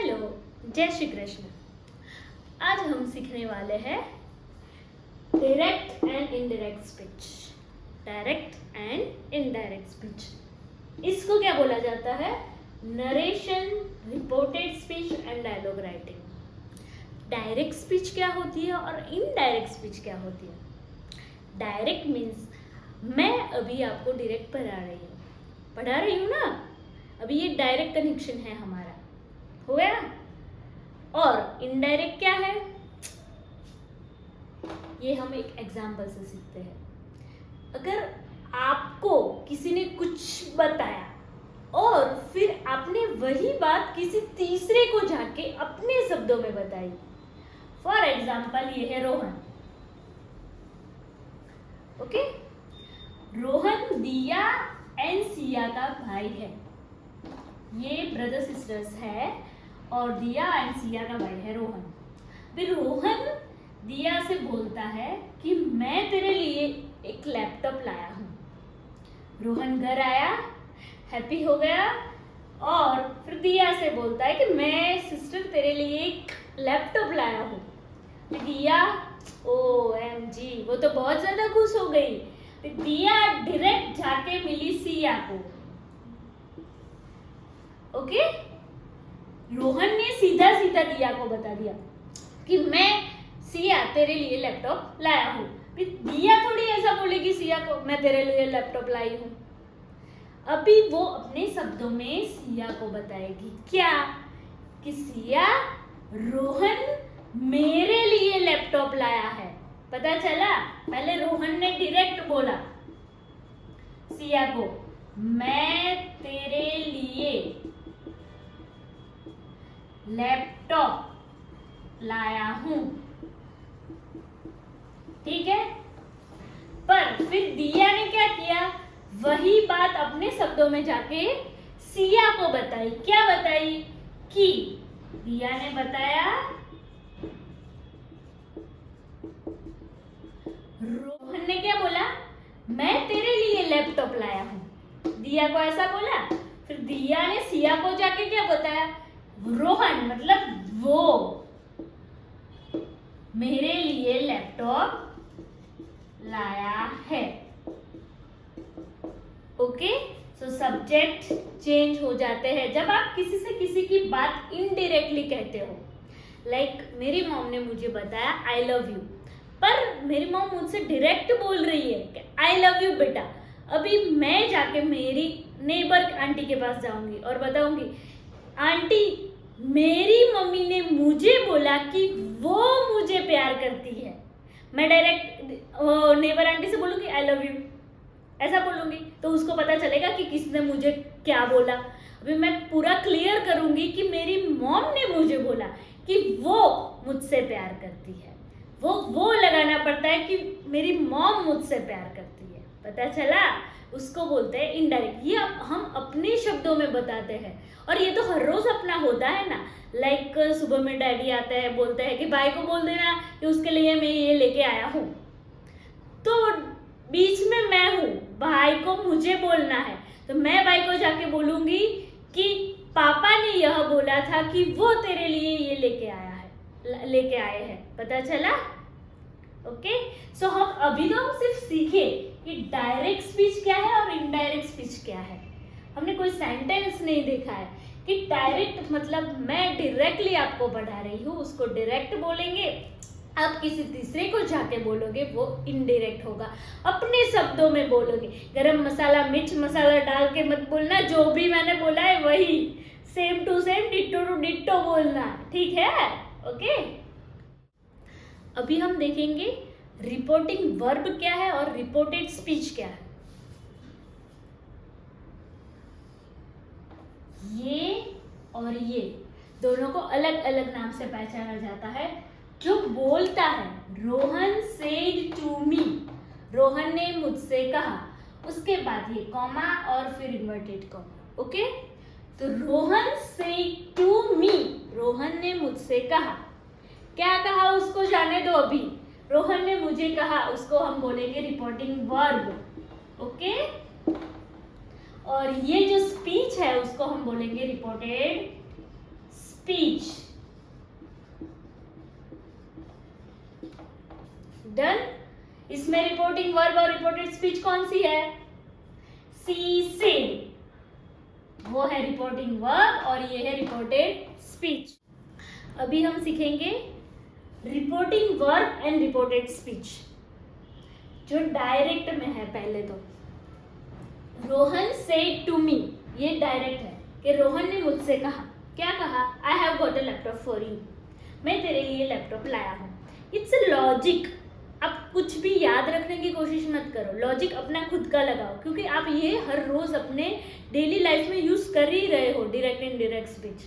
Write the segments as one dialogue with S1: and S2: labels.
S1: Hello, जय श्री कृष्ण। आज हम सीखने वाले हैं direct and indirect speech. Direct and indirect speech, इसको क्या बोला जाता है? Narration, reported speech and dialogue writing. Direct speech क्या होती है और इनडायरेक्ट स्पीच क्या होती है? डायरेक्ट मीन्स मैं अभी आपको डायरेक्ट पढ़ा रही हूँ ना, अभी ये डायरेक्ट कनेक्शन है हमारा, हो गया। और इनडायरेक्ट क्या है, ये हम एक एग्जाम्पल से सीखते हैं। अगर आपको किसी ने कुछ बताया और फिर आपने वही बात किसी तीसरे को जाके अपने शब्दों में बताई, फॉर एग्जाम्पल ये है रोहन। ओके, रोहन दिया एंड सिया का भाई है। ये ब्रदर सिस्टर्स है और दिया एंड सिया का भाई है रोहन। फिर रोहन दिया से बोलता है कि मैं तेरे लिए एक लैपटॉप लाया हूँ। रोहन घर आया, हैप्पी हो गया और फिर दिया से बोलता है कि मैं सिस्टर तेरे लिए एक लैपटॉप लाया हूँ। दिया OMG, वो तो बहुत ज्यादा खुश हो गई। दिया डायरेक्ट जाके मिली सिया को। ओके, रोहन ने सीधा सीधा दिया को बता दिया कि मैं सिया तेरे लिए लैपटॉप लाया हूँ। दिया थोड़ी ऐसा बोलेगी सिया को मैं तेरे लिए लैपटॉप लाई हूँ। अभी वो अपने शब्दों में सिया को बताएगी क्या कि सिया, रोहन मेरे लिए लैपटॉप लाया है। पता चला, पहले रोहन ने डायरेक्ट बोला सिया को, मैं तेरे लिए लैपटॉप लाया हूं, ठीक है। पर फिर दिया ने क्या किया, वही बात अपने शब्दों में जाके सिया को बताई। क्या बताई कि दिया ने बताया रोहन ने क्या बोला, मैं तेरे लिए लैपटॉप लाया हूं। दिया को ऐसा बोला। फिर दिया ने सिया को जाके क्या बताया, रोहन मतलब वो मेरे लिए लैपटॉप लाया है। ओके, सो सब्जेक्ट चेंज हो जाते हैं जब आप किसी से किसी की बात इनडायरेक्टली कहते हो। लाइक मेरी मॉम ने मुझे बताया आई लव यू, पर मेरी मॉम मुझसे डायरेक्ट बोल रही है कि आई लव यू बेटा। अभी मैं जाके मेरी नेबर आंटी के पास जाऊंगी और बताऊंगी, आंटी मेरी मम्मी ने मुझे बोला कि वो मुझे प्यार करती है। मैं डायरेक्ट नेबर आंटी से बोलूंगी आई लव यू, ऐसा बोलूंगी तो उसको पता चलेगा कि किसने मुझे क्या बोला। अभी मैं पूरा क्लियर करूंगी कि मेरी मॉम ने मुझे बोला कि वो मुझसे प्यार करती है। वो लगाना पड़ता है कि मेरी मॉम मुझसे प्यार करती है। पता चला, उसको बोलते हैं इनडायरेक्ट। ये हम अपने शब्दों में बताते हैं और ये तो हर रोज अपना होता है ना। लाइक सुबह में डैडी आता है, बोलते हैं कि भाई को बोल देना कि उसके लिए मैं ये लेके आया हूँ। तो बीच में मैं हूँ, भाई को मुझे बोलना है, तो मैं भाई को जाके बोलूंगी कि पापा ने यह बोला था कि वो तेरे लिए ये लेके आए हैं। पता चला? ओके, सो हम अभी तो हम सिर्फ सीखे कि डायरेक्ट स्पीच क्या है और इनडायरेक्ट स्पीच क्या है। हमने कोई सेंटेंस नहीं देखा है कि डायरेक्ट मतलब मैं डायरेक्टली आपको पढ़ा रही हूँ, उसको डायरेक्ट बोलेंगे। आप किसी तीसरे को जाके बोलोगे वो इनडायरेक्ट होगा। अपने शब्दों में बोलोगे। गरम मसाला मिर्च मसाला डाल के मत बोलना, जो भी मैंने बोला है वही same to same, ditto to ditto बोलना, ठीक है? ओके, अभी हम देखेंगे रिपोर्टिंग वर्ब क्या है और रिपोर्टेड स्पीच क्या है। ये और ये दोनों को अलग अलग नाम से पहचाना जाता है। जो बोलता है, Rohan said to me, Rohan ने मुझसे कहा, उसके बाद ये कॉमा और फिर इन्वर्टेड कॉमा। ओके, तो Rohan said to me, Rohan ने मुझसे कहा। क्या कहा उसको जाने दो, अभी रोहन ने मुझे कहा, उसको हम बोलेंगे रिपोर्टिंग वर्ब। ओके, और ये जो स्पीच है उसको हम बोलेंगे रिपोर्टेड स्पीच। डन। इसमें रिपोर्टिंग वर्ब और रिपोर्टेड स्पीच कौन सी है? सी सेड, वो है रिपोर्टिंग वर्ब और ये है रिपोर्टेड स्पीच। अभी हम सीखेंगे reporting verb and reported speech जो डायरेक्ट में है। पहले तो रोहन सेड टू मी, ये डायरेक्ट है कि रोहन ने मुझसे कहा, क्या कहा? आई have got a laptop for you, मैं तेरे लिए लैपटॉप लाया हूँ। It's a logic. आप कुछ भी याद रखने की कोशिश मत करो, लॉजिक अपना खुद का लगाओ, क्योंकि आप ये हर रोज अपने डेली लाइफ में यूज कर ही रहे हो, डायरेक्ट इनडायरेक्ट स्पीच।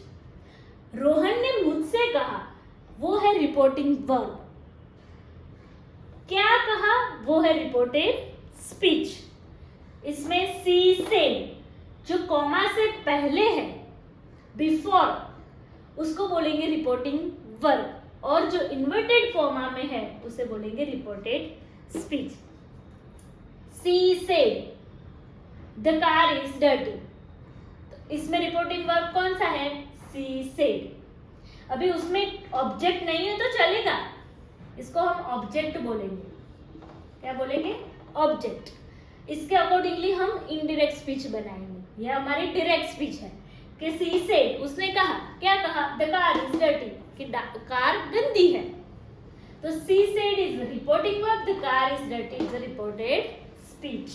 S1: रोहन ने मुझसे कहा, वो है रिपोर्टिंग वर्ब। क्या कहा? वो है रिपोर्टेड स्पीच। इसमें सी सेड जो कॉमा से पहले है, बिफोर, उसको बोलेंगे रिपोर्टिंग वर्ब, और जो इन्वर्टेड कॉमा में है उसे बोलेंगे reported speech. She said the car is dirty, तो इसमें रिपोर्टिंग वर्ब कौन सा है? She said. अभी उसमें ऑब्जेक्ट नहीं है तो चलेगा, इसको हम ऑब्जेक्ट बोलेंगे। क्या बोलेंगे? ऑब्जेक्ट। इसके अकॉर्डिंगली हम इनडायरेक्ट स्पीच बनाएंगे। यह हमारी डायरेक्ट स्पीच है कि सी सेड, उसने कहा, क्या कहा? द कार इज डर्टी, कि कार गंदी है। तो she said is reporting verb, the car is dirty is reported speech.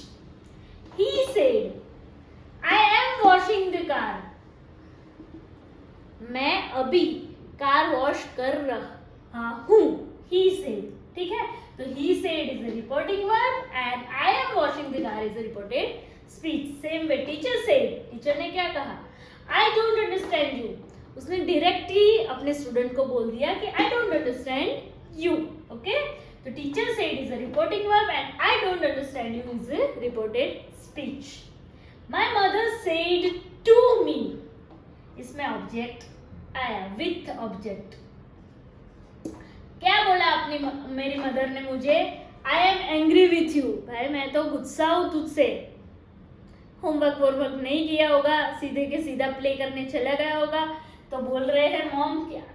S1: He said I am washing the car, मैं अभी कार वॉश कर रहा हूं। ही सेड, ठीक है। तो he said is a reporting verb and I am washing the car is a reported speech. Same way teacher said, teacher ने क्या कहा? I don't understand you, उसने डायरेक्टली अपने स्टूडेंट को बोल दिया कि I don't understand you, okay? तो teacher said is a reporting verb and I don't understand you is a reported speech. My mother said to me, इसमें object आया, with object. क्या बोला अपनी मेरी मदर ने मुझे? आई एम एंग्री विथ यू, भाई मैं तो गुस्सा हूं तुझसे। होमवर्क वोमवर्क नहीं किया होगा, सीधे के सीधा प्ले करने चला गया होगा, तो बोल रहे हैं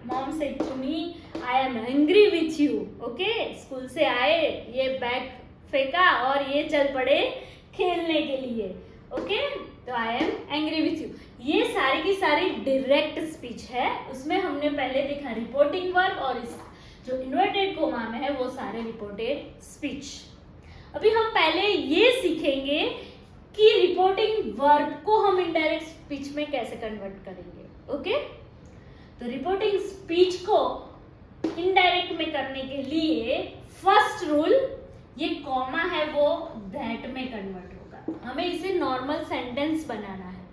S1: मॉम से to me I am angry with you, okay. School से आए, ये बैग फेंका और ये चल पड़े खेलने के लिए, ओके। तो आई एम एंग्री विथ यू, ये सारी की सारी डायरेक्ट स्पीच है। उसमें हमने पहले देखा रिपोर्टिंग वर्ब और इस जो इन्वर्टेड कोमा में है वो सारे रिपोर्टेड स्पीच। अभी हम पहले ये सीखेंगे कि रिपोर्टिंग वर्ब को हम इनडायरेक्ट स्पीच में कैसे कन्वर्ट करेंगे, ओके। तो रिपोर्टिंग स्पीच को इनडायरेक्ट में करने के लिए फर्स्ट रूल, ये कॉमा है वो दैट में कन्वर्ट होगा। हमें इसे नॉर्मल सेंटेंस बनाना है,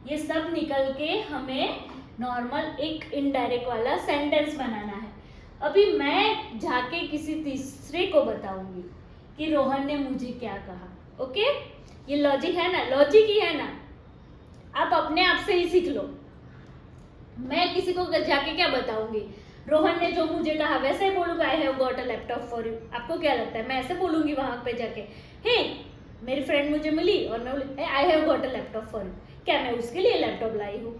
S1: ये सब निकल के हमें नॉर्मल एक इनडायरेक्ट वाला सेंटेंस बनाना है। अभी मैं जाके किसी तीसरे को बताऊंगी कि रोहन ने मुझे क्या कहा, ओके। ये लॉजिक है ना, लॉजिक ही है ना, आप अपने आप से ही सीख लो। मैं किसी को जाके क्या बताऊंगी? रोहन ने जो मुझे कहा वैसे ही बोलूंगा, आई have got a laptop for you. आपको क्या लगता है मैं ऐसे बोलूंगी वहां पे जाके? हे मेरी फ्रेंड मुझे मिली और मैं बोली I have got a laptop for you, क्या मैं उसके लिए लैपटॉप लाई हूँ?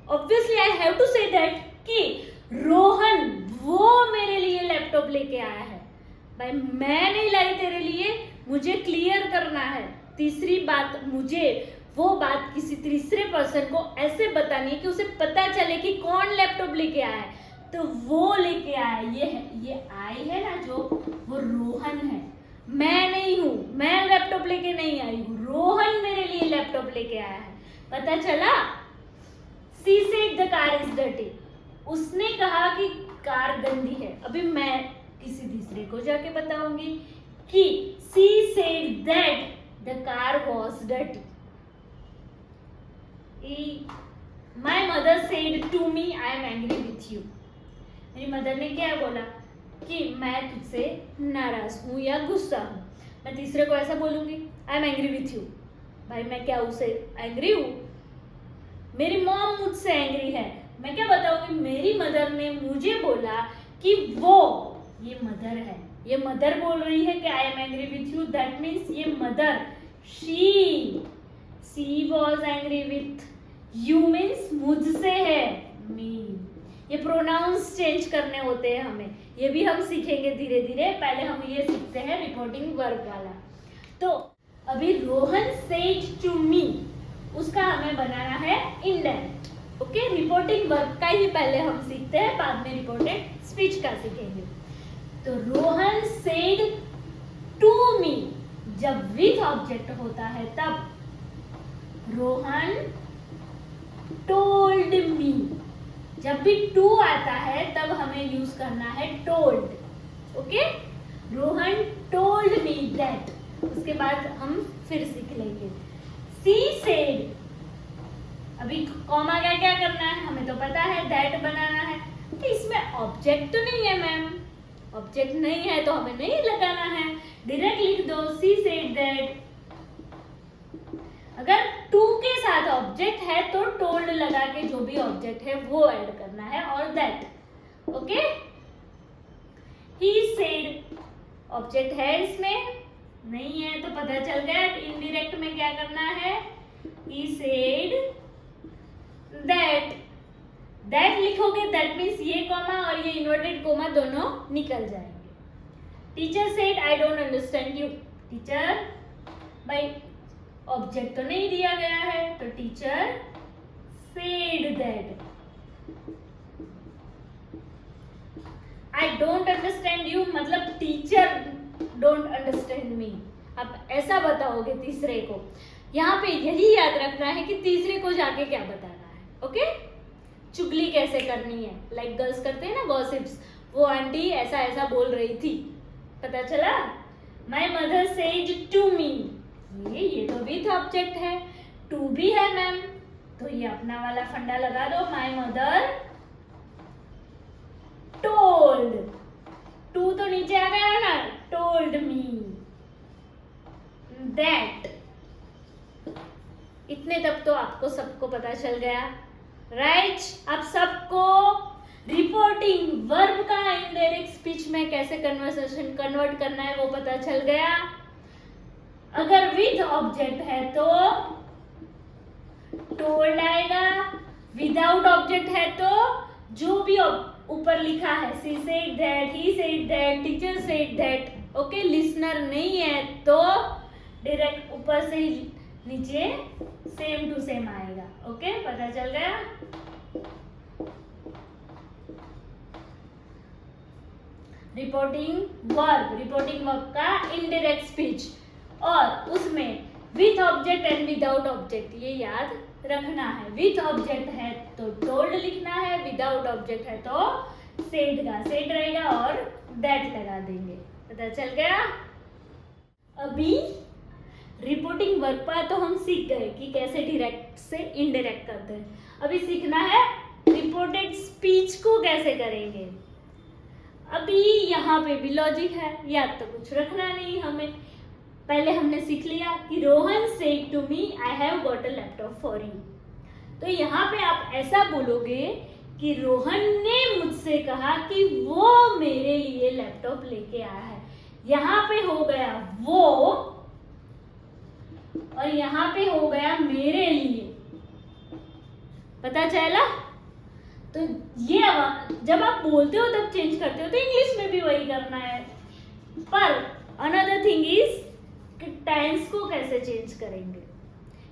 S1: Obviously I have to say that कि रोहन वो मेरे लिए लैपटॉप लेके आया है। भाई मैं नहीं लाई तेरे लिए, मुझे क्लियर करना है। तीसरी बात, मुझे वो बात किसी तीसरे पर्सन को ऐसे बतानी है कि उसे पता चले कि कौन लैपटॉप लेके आया है। तो वो लेके आया, ये आई है ना जो, वो रोहन है, मैं नहीं हूं, मैं लैपटॉप लेके नहीं आई हूं, रोहन मेरे लिए लैपटॉप लेके आया है। पता चला? She said the car is dirty, उसने कहा कि कार गंदी है। अभी मैं किसी तीसरे को जाके बताऊंगी कि she said that the car was dirty. My mother said to me I am angry with you, मेरी मदर ने क्या बोला कि मैं तुझसे नाराज हूं या गुस्सा हूं। मैं तीसरे को ऐसा बोलूंगी आई एम एंग्री विथ यू, भाई मैं क्या उससे एंग्री हूं? मेरी मॉम मुझसे एंग्री है, मैं क्या बताऊंगी? मेरी मदर ने मुझे बोला कि वो, ये मदर है, ये मदर बोल रही है कि I am angry with you, that means ये mother, she was angry with you means मुझसे है, मी। ये प्रोनाउंस चेंज करने होते हैं हमें, ये भी हम सीखेंगे धीरे धीरे। पहले हम ये सीखते हैं रिपोर्टिंग वर्ब वाला। तो अभी रोहन सेड टू मी, उसका हमें बनाना है इंडेंट। ओके, रिपोर्टिंग वर्ब का ही पहले हम सीखते हैं, बाद में रिपोर्टेड स्पीच का सीखेंगे। तो रोहन सेड टू मी, जब विथ ऑब्जेक्ट होता है तब। रोहन टोल्ड मी, जब भी टू आता है तब हमें यूज करना है told. Okay, Rohan told me that, उसके बाद हम फिर सीख लेंगे। सी सेड, अभी कॉमा क्या क्या करना है हमें तो पता है, दैट बनाना है। तो इसमें ऑब्जेक्ट तो नहीं है मैम, ऑब्जेक्ट नहीं है तो हमें नहीं लगाना है, डायरेक्ट लिख दो सी सेड दैट। अगर टू के साथ ऑब्जेक्ट है तो टोल्ड लगा के जो भी ऑब्जेक्ट है वो ऐड करना है, और that. Okay, he said, object है इसमें नहीं है तो पता चल गया इनडायरेक्ट में क्या करना है, he said that। that लिखोगे दैट मीन्स ये कॉमा और ये इन्वर्टेड कॉमा दोनों निकल जाएंगे। Teacher said I don't understand you, teacher भाई ऑब्जेक्ट तो नहीं दिया गया है तो teacher said that. I don't understand you मतलब टीचर डोंट अंडरस्टैंड मी। अब ऐसा बताओगे तीसरे को, यहाँ पे यही याद रखना है कि तीसरे को जाके क्या बताना है। ओके, चुगली कैसे करनी है, लाइक गर्ल्स करते हैं ना गॉसिप्स, वो आंटी ऐसा ऐसा बोल रही थी, पता चला my mother said to me, ये तो विथ ऑब्जेक्ट है, टू भी है मैम तो ये अपना वाला फंडा लगा दो, माय मदर टोल्ड, टू तो नीचे आ गया ना, टोल्ड मी दैट। इतने तक तो आपको सबको पता चल गया, राइट? अब सबको रिपोर्टिंग वर्ब का इनडायरेक्ट स्पीच में कैसे कन्वर्सेशन कन्वर्ट करना है वो पता चल गया। अगर विद ऑब्जेक्ट है तो टोल्ड आएगा, विदाउट ऑब्जेक्ट है तो जो भी ऊपर लिखा है सी said that, he said that, teacher said that. Okay, listener नहीं है तो डायरेक्ट ऊपर से नीचे सेम टू सेम आएगा। ओके, पता चल गया? रिपोर्टिंग वर्ब का इनडायरेक्ट स्पीच, और उसमें with object and without object, ये याद रखना है। विथ ऑब्जेक्ट है तो टोल्ड लिखना है, विदाउट ऑब्जेक्ट है तो सेड का सेड रहेगा और दैट लगा देंगे। पता चल गया? अभी रिपोर्टिंग वर्ब पर तो हम सीख गए कि कैसे डायरेक्ट से इनडायरेक्ट करते हैं। अभी सीखना है रिपोर्टेड स्पीच को कैसे करेंगे। अभी यहाँ पे भी लॉजिक है, याद तो कुछ रखना नहीं हमें। पहले हमने सीख लिया कि Rohan said to me I have got a laptop for you. तो यहाँ पे आप ऐसा बोलोगे कि रोहन ने मुझसे कहा कि वो मेरे लिए लैपटॉप लेके आया है। यहाँ पे हो गया वो और यहाँ पे हो गया मेरे लिए। पता चला? तो ये जब आप बोलते हो तब चेंज करते हो, तो इंग्लिश में भी वही करना है। पर अनदर थिंग इज कि टेंस को कैसे चेंज करेंगे,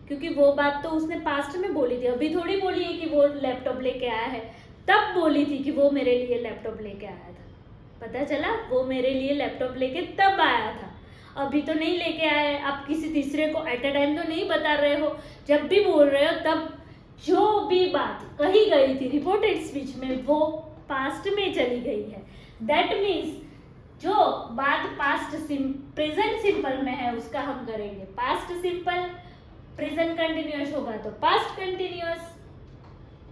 S1: क्योंकि वो बात तो उसने पास्ट में बोली थी, अभी थोड़ी बोली है कि वो लैपटॉप लेके आया है। तब बोली थी कि वो मेरे लिए लैपटॉप लेके आया था। पता चला? वो मेरे लिए लैपटॉप लेके तब आया था, अभी तो नहीं लेके आए। आप किसी तीसरे को एट अ टाइम तो नहीं बता रहे हो। जब भी बोल रहे हो तब जो भी बात कही गई थी रिपोर्टेड स्पीच में वो पास्ट में चली गई है। दैट मीन्स जो बात पास्ट प्रेजेंट सिंपल में है उसका हम करेंगे पास्ट सिंपल, प्रेजेंट कंटिन्यूअस होगा तो पास्ट कंटिन्यूअस,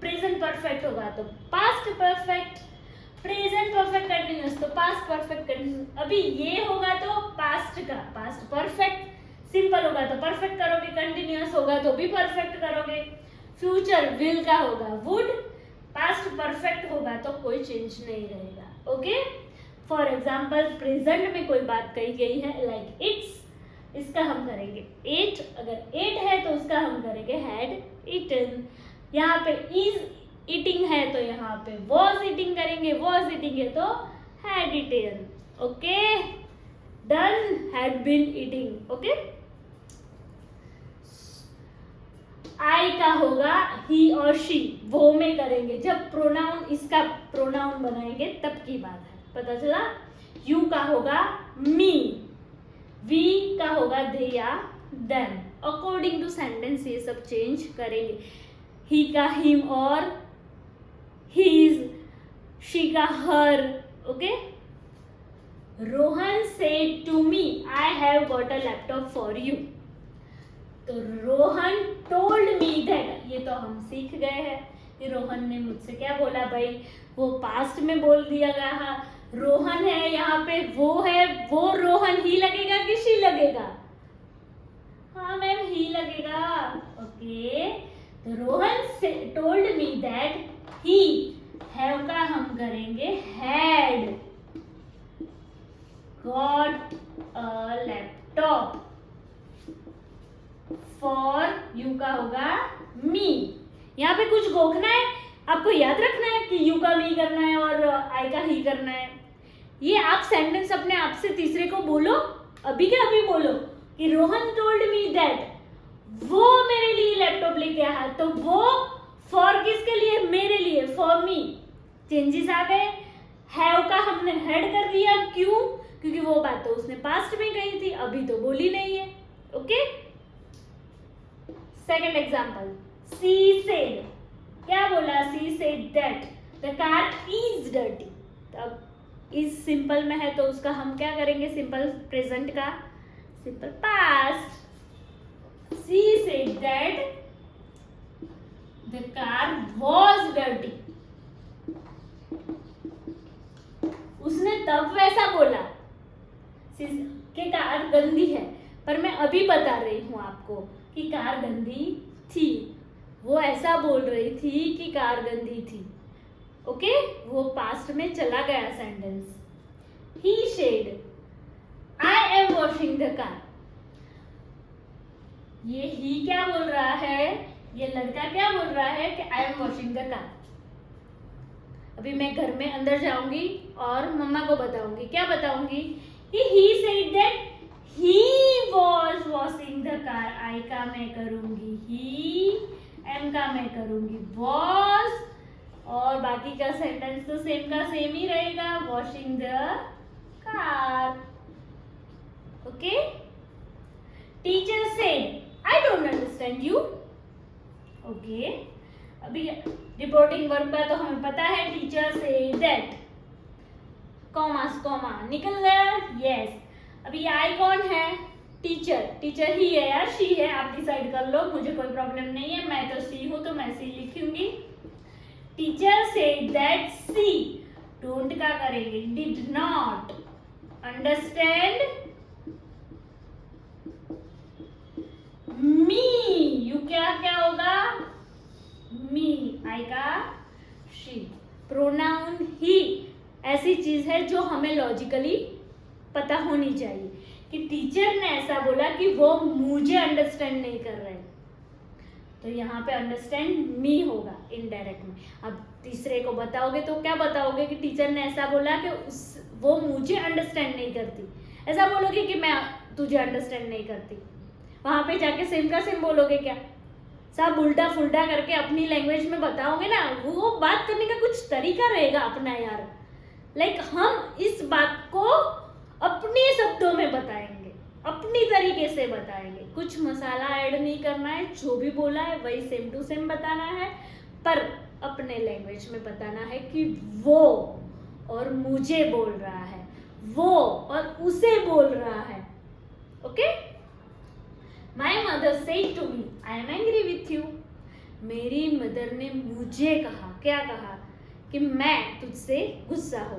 S1: प्रेजेंट परफेक्ट होगा तो past perfect, present perfect continuous तो पास्ट परफेक्ट कंटिन्यूअस। अभी ये होगा तो पास्ट का पास्ट परफेक्ट, सिंपल होगा तो परफेक्ट करोगे, कंटिन्यूअस होगा तो भी परफेक्ट करोगे, फ्यूचर विल का होगा वुड, पास्ट परफेक्ट होगा तो कोई चेंज नहीं रहेगा। ओके, फॉर एग्जाम्पल प्रेजेंट में कोई बात कही गई है लाइक इट्स, इसका हम करेंगे एट। अगर एट है तो उसका हम करेंगे हैड ईटन। यहाँ पे इज ईटिंग है तो यहाँ वहां पे was eating करेंगे, was eating है तो had eaten. Okay, done, had been eating. Okay, I का होगा he और she, वो में करेंगे. जब प्रोनाउन इसका प्रोनाउन बनाएंगे तब की बात है, पता चला. यू का होगा मी, वी का होगा दे या देम. अकॉर्डिंग टू सेंटेंस ये सब चेंज करेंगे. ही का हिम और हीज, शी का her. Okay, Rohan said to me I have got a laptop for you. तो रोहन टोल्ड मी दैट, ये तो हम सीख गए हैं कि रोहन ने मुझसे क्या बोला भाई, वो पास्ट में बोल दिया गया. रोहन है यहाँ पे, वो है, वो रोहन ही लगेगा कि शी लगेगा? हाँ मैम, ही लगेगा. ओके, तो Rohan told me that he, have का हम करेंगे had got a laptop for you का होगा मी. यहाँ पे कुछ गोखना है, आपको याद रखना है कि यू का मी करना है और आई का ही करना है. ये आप सेंटेंस अपने आप से तीसरे को बोलो, अभी के अभी बोलो कि रोहन टोल्ड मी दैट, वो मेरे लिए लैपटॉप लेके आया. तो वो फॉर किसके लिए? मेरे लिए, फॉर मी. चेंजेस आ गए. हैव का हमने हेड कर दिया, क्यों? क्योंकि वो बात तो उसने पास्ट में कही थी, अभी तो बोली नहीं है. Okay, second example, she said, क्या बोला? सी said that the car is dirty. अब इज सिंपल में है तो उसका हम क्या करेंगे? सिंपल प्रेजेंट का simple past. C said that the car was dirty. उसने तब वैसा बोला कि कार गंदी है, पर मैं अभी बता रही हूं आपको कि कार गंदी थी. वो ऐसा बोल रही थी कि कार गंदी थी. ओके, वो पास्ट में चला गया sentence. He said I am washing the car. ये ही क्या बोल रहा है? ये लड़का क्या बोल रहा है कि I M washing the car. अभी मैं घर में अंदर जाऊंगी और मम्मा को बताऊंगी. क्या बताऊंगी? He said that he was washing the car. I का मैं करूंगी he, M का मैं करूंगी was, और बाकी का सेंटेंस तो सेम का सेम ही रहेगा, washing the car. Okay, teacher said I don't understand you. Okay, अभी रिपोर्टिंग वर्ब का तो हमें पता है, टीचर said that, कॉमा निकल गया. यस, अभी आई कौन है? टीचर. टीचर ही है या शी है, आप डिसाइड कर लो, मुझे कोई प्रॉब्लम नहीं है. मैं तो सी हूं तो मैं सी लिखूंगी. Teacher said that she, don't का करेंगे, did not understand me. You क्या होगा? मी. आई का शी. प्रोनाउन ही ऐसी चीज है जो हमें लॉजिकली पता होनी चाहिए कि टीचर ने ऐसा बोला कि वो मुझे अंडरस्टैंड नहीं कर रहे, तो यहाँ पे अंडरस्टैंड मी होगा इनडायरेक्ट में. अब तीसरे को बताओगे तो क्या बताओगे कि टीचर ने ऐसा बोला कि वो मुझे अंडरस्टैंड नहीं करती. ऐसा बोलोगे कि मैं तुझे अंडरस्टैंड नहीं करती. वहां पे जाके सेम का सेम बोलोगे क्या? सब उल्टा फुल्टा करके अपनी लैंग्वेज में बताओगे ना, वो बात करने का कुछ तरीका रहेगा अपना यार. लाइक हम इस बात को अपने शब्दों में बताएंगे, अपनी तरीके से बताएंगे. कुछ मसाला ऐड नहीं करना है, जो भी बोला है वही सेम टू सेम बताना है, पर अपने लैंग्वेज में बताना है कि वो और मुझे बोल रहा है, वो और उसे बोल रहा है. Okay, my mother said to me I am angry with you. मेरी मदर ने मुझे कहा, क्या कहा? कि मैं तुझसे गुस्सा हूं.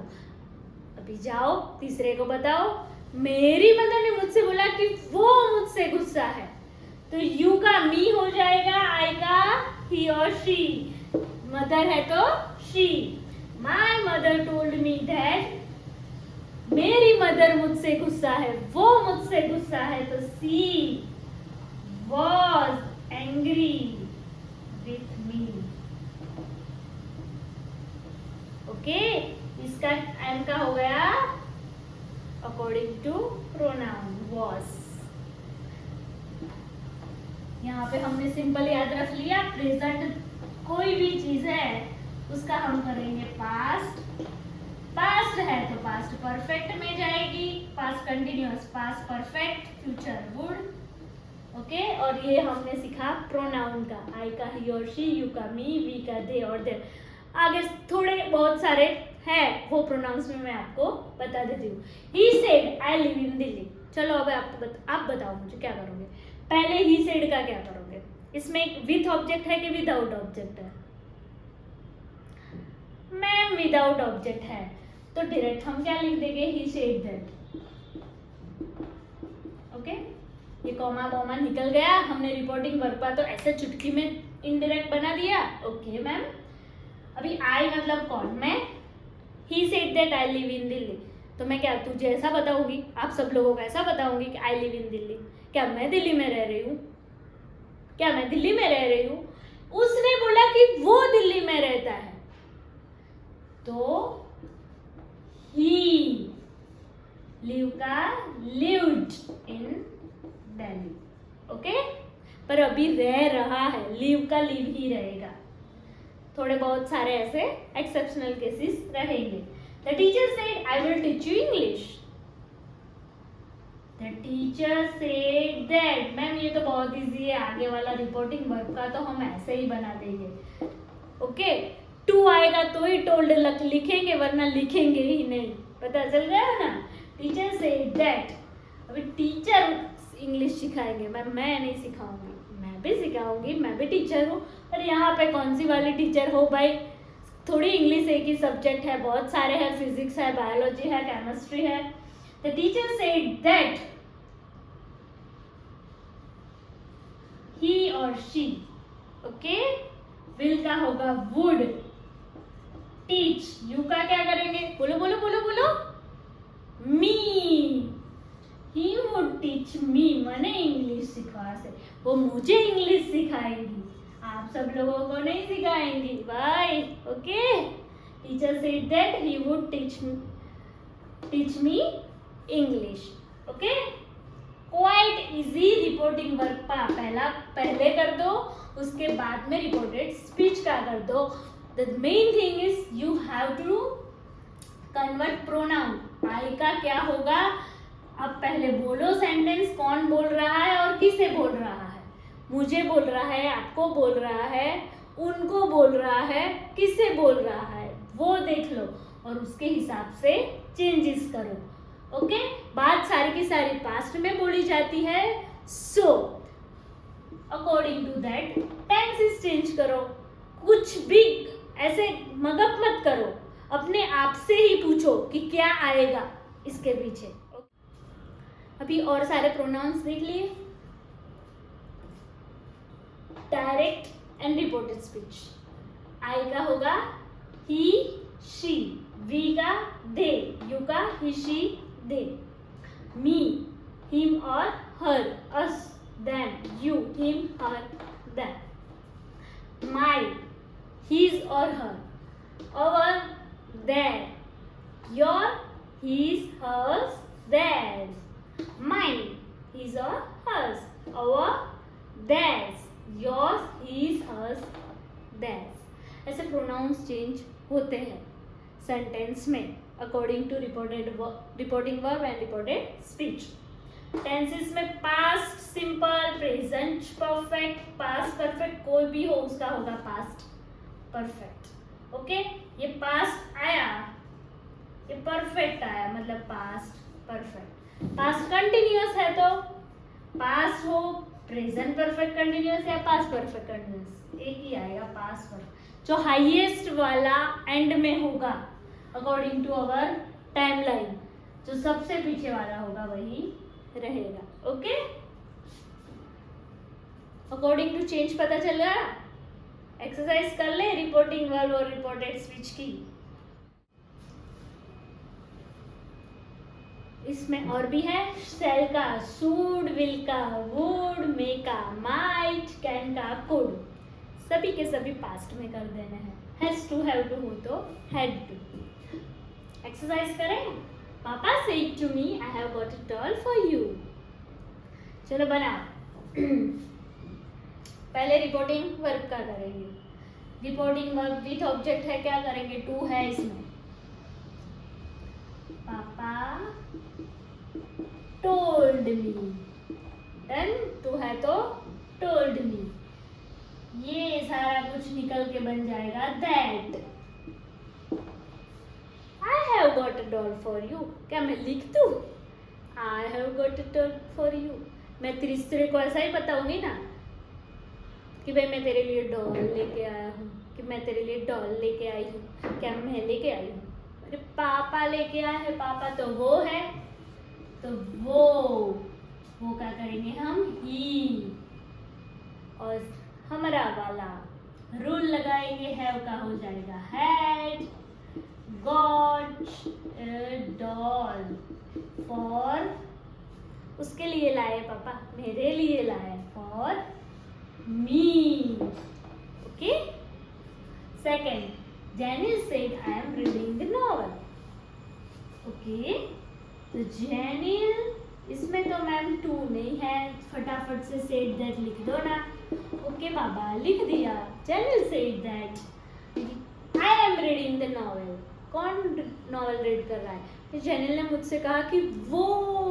S1: अभी जाओ तीसरे को बताओ. मेरी मदर ने मुझसे बोला कि वो मुझसे गुस्सा है, तो यू का मी हो जाएगा, आई का ही और शी. मदर है तो she. My mother told me that, मेरी मदर मुझसे गुस्सा है, वो मुझसे गुस्सा है, तो she was angry with me. Okay, इसका एम का हो गया अकॉर्डिंग टू प्रोनाउन वॉज। यहाँ पे हमने सिंपल याद रख लिया, प्रेजेंट कोई भी चीज है उसका हम करेंगे पास्ट, पास्ट है तो पास्ट परफेक्ट में जाएगी, past continuous past perfect, future would. Okay, और ये हमने सीखा प्रोनाउन का, आई का ही और शी, यू का मी, वी का दे और देयर। आगे थोड़े बहुत सारे हैं वो प्रोनाउंस में मैं आपको बता देती हूँ। He said I live in Delhi. चलो अब आप बताओ मुझे क्या करोगे। पहले ही सेड का क्या करोगे? इसमें एक विथ ऑब्जेक्ट है कि विदाउट ऑब्जेक्ट है? मैम विदाउट ऑब्जेक्ट है, तो डायरेक्ट हम क्या लिख देंगे? He said that. ओके, ये कॉमा कॉमा निकल गया, हमने रिपोर्टिंग वर्ब का तो ऐसे चुटकी में इनडायरेक्ट बना दिया। ओके मैम, अभी आई मतलब कौन? मैं। He said that I live in Delhi, तो मैं क्या तुझे ऐसा बताऊंगी, आप सब लोगों को ऐसा बताऊंगी कि आई लिव इन दिल्ली? क्या मैं दिल्ली में रह रही हूँ? क्या मैं दिल्ली में रह रही हूँ? उसने बोला कि वो दिल्ली में रहता है, तो ही लिव का लिव्ड इन दिल्ली। ओके, पर अभी रह रहा है, लिव का लिव ही रहेगा। थोड़े बहुत सारे ऐसे एक्सेप्शनल केसेस रहेंगे। The teacher said I will teach you English. The teacher said that. Ma'am ये तो बहुत इजी है, आगे वाला रिपोर्टिंग वर्ब का तो हम ऐसे ही बना देंगे। ओके, टू आएगा तो ही टोल्ड लिखेंगे, वरना लिखेंगे ही नहीं। पता चल गया ना? Teacher said that. अभी टीचर इंग्लिश सिखाएंगे मैम, मैं नहीं सिखाऊंगी। मैं भी सिखाऊंगी, मैं भी टीचर हूँ, पर यहाँ पे कौन सी वाली टीचर हो भाई? थोड़ी इंग्लिश एक ही सब्जेक्ट है, बहुत सारे हैं, फिजिक्स है, बायोलॉजी है, केमिस्ट्री है। The teacher said that he और शी। ओके, विल का होगा वुड, टीच, यू का क्या करेंगे? बोलो बोलो बोलो बोलो। मी, ही वुड टीच मी, मैंने इंग्लिश सिखा से, वो मुझे इंग्लिश सिखाएगी, आप सब लोगों को नहीं सिखाएंगी भाई। Okay, teacher said that he would teach me English. Okay, quite easy reporting verb का पहले कर दो, उसके बाद में रिपोर्टेड स्पीच का कर दो। The main thing is you have to convert pronoun. I का क्या होगा? अब पहले बोलो सेंटेंस, कौन बोल रहा है और किसे बोल रहा है? मुझे बोल रहा है, आपको बोल रहा है, उनको बोल रहा है, किसे बोल रहा है, वो देख लो और उसके हिसाब से चेंजेस करो। ओके, बात सारी की सारी पास्ट में बोली जाती है, so according to that tenses change करो। कुछ भी ऐसे मगप मत करो, अपने आप से ही पूछो कि क्या आएगा इसके पीछे। अभी और सारे प्रोनाउंस देख लिए, डायरेक्ट एंड रिपोर्टेड स्पीच। आई का होगा ही शी, वी का दे, यू का ही शी दे, मी हिम और हर, अस them, you him her them, my his or her, our their, your his hers theirs, mine his or hers, our theirs, yours his hers theirs। ऐसे pronouns change होते हैं sentence में according to reporting verb and reported speech. Tenses में past simple, present perfect, past perfect कोई भी हो उसका होगा पास्ट परफेक्ट। ओके, ये पास्ट आया, ये परफेक्ट आया, मतलब पास्ट परफेक्ट। पास्ट कंटिन्यूअस है तो पास्ट हो, प्रेजेंट परफेक्ट कंटिन्यूअस या पास्ट परफेक्ट कंटिन्यूअस, एक ही आएगा पास्ट परफेक्ट। जो हाईएस्ट वाला एंड में होगा अकॉर्डिंग टू अवर टाइमलाइन, जो सबसे पीछे वाला होगा वही रहेगा। ओके, अकॉर्डिंग टू चेंज पता चल रहा? एक्सरसाइज कर ले रिपोर्टिंग वर्ब और रिपोर्टेड स्पीच की। इसमें और भी है, शेल का शुड, विल का वुड, मे का माइट, कैन का कुड, सभी के सभी पास्ट में कर देने हैं। हैज टू, हैव टू हो तो हैड टू। एक्सरसाइज करें। पापा said to me I have got a doll for you. चलो बनाओ। पहले रिपोर्टिंग वर्ब का करेंगे। रिपोर्टिंग वर्ब विथ ऑब्जेक्ट है, क्या करेंगे? टू है इसमें। पापा टोल्ड मी, डन। टू है तो टोल्ड मी, ये सारा कुछ निकल के बन जाएगा that. I have got a doll for you, क्या मैं लिख दूं? आई have got a doll for you. मैं तीसरे को ऐसा ही बताऊंगी ना कि भाई मैं तेरे लिए डॉल लेके आया हूँ, कि मैं तेरे लिए डॉल लेके आई हूँ, क्या मैं लेके आई हूँ? अरे पापा लेके आए हैं, पापा तो वो है, तो वो क्या करेंगे हम? ही। और हमारा वाला रूल लगाएंगे, हैव का हो जाएगा had got a doll for, उसके लिए लाए पापा, मेरे लिए लाए, for me. Okay. Second, Janice said I am reading the novel. Okay, तो Janice, इसमें तो मैम टू नहीं है, फटाफट से said that लिख दो ना। ओके पापा, लिख दिया। Janice said that I am reading the novel. कौन नॉवल रीड कर रहा है? तो जेनिल ने मुझसे कहा कि वो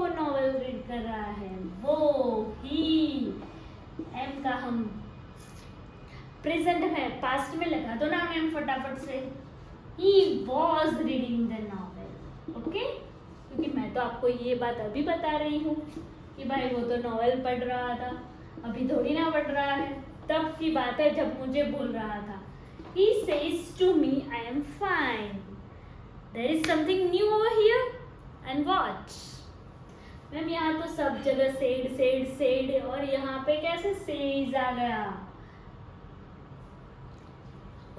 S1: नॉवल रीड कर रहा है, वो, ही। एम का हम प्रेजेंट में, पास्ट में लगा दो ना मैम फटाफट से। He was reading the novel. Okay, क्योंकि मैं तो आपको ये बात अभी बता रही हूँ कि भाई वो तो नॉवेल पढ़ रहा था, अभी थोड़ी ना पढ़ रहा है। तब की बात है जब मुझे बोल रहा था। He says to me, I am fine. There is something new over here. And what? Ma'am यहाँ तो सब जगह said, said, said, और यहाँ पे कैसे says आ गया?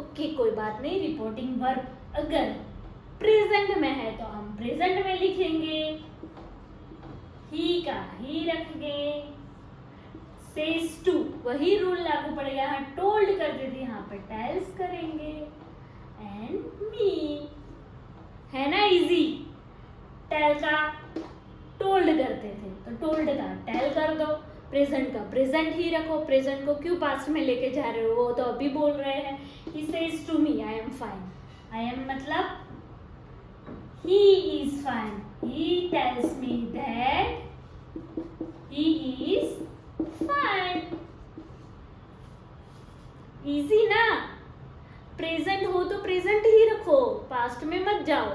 S1: ओके, कोई बात नहीं। रिपोर्टिंग वर्ब अगर प्रेजेंट में है तो हम प्रेजेंट में लिखेंगे, ही का ही रखेंगे। सेज टू, वही रूल लागू पड़ेगा। यहाँ टोल्ड करते थे, यहाँ पे टेल्स करेंगे। एंड मी, है ना इजी? टेल का टोल्ड करते थे तो टोल्ड का टेल कर दो, प्रेजेंट का प्रेजेंट ही रखो। प्रेजेंट को क्यों पास्ट में लेके जा रहे हो? वो तो अभी बोल रहे हैं। He says to me, I am fine. I am मतलब he is fine. He tells me that he is fine. Easy ना? प्रेजेंट हो तो प्रेजेंट ही रखो, पास्ट में मत जाओ।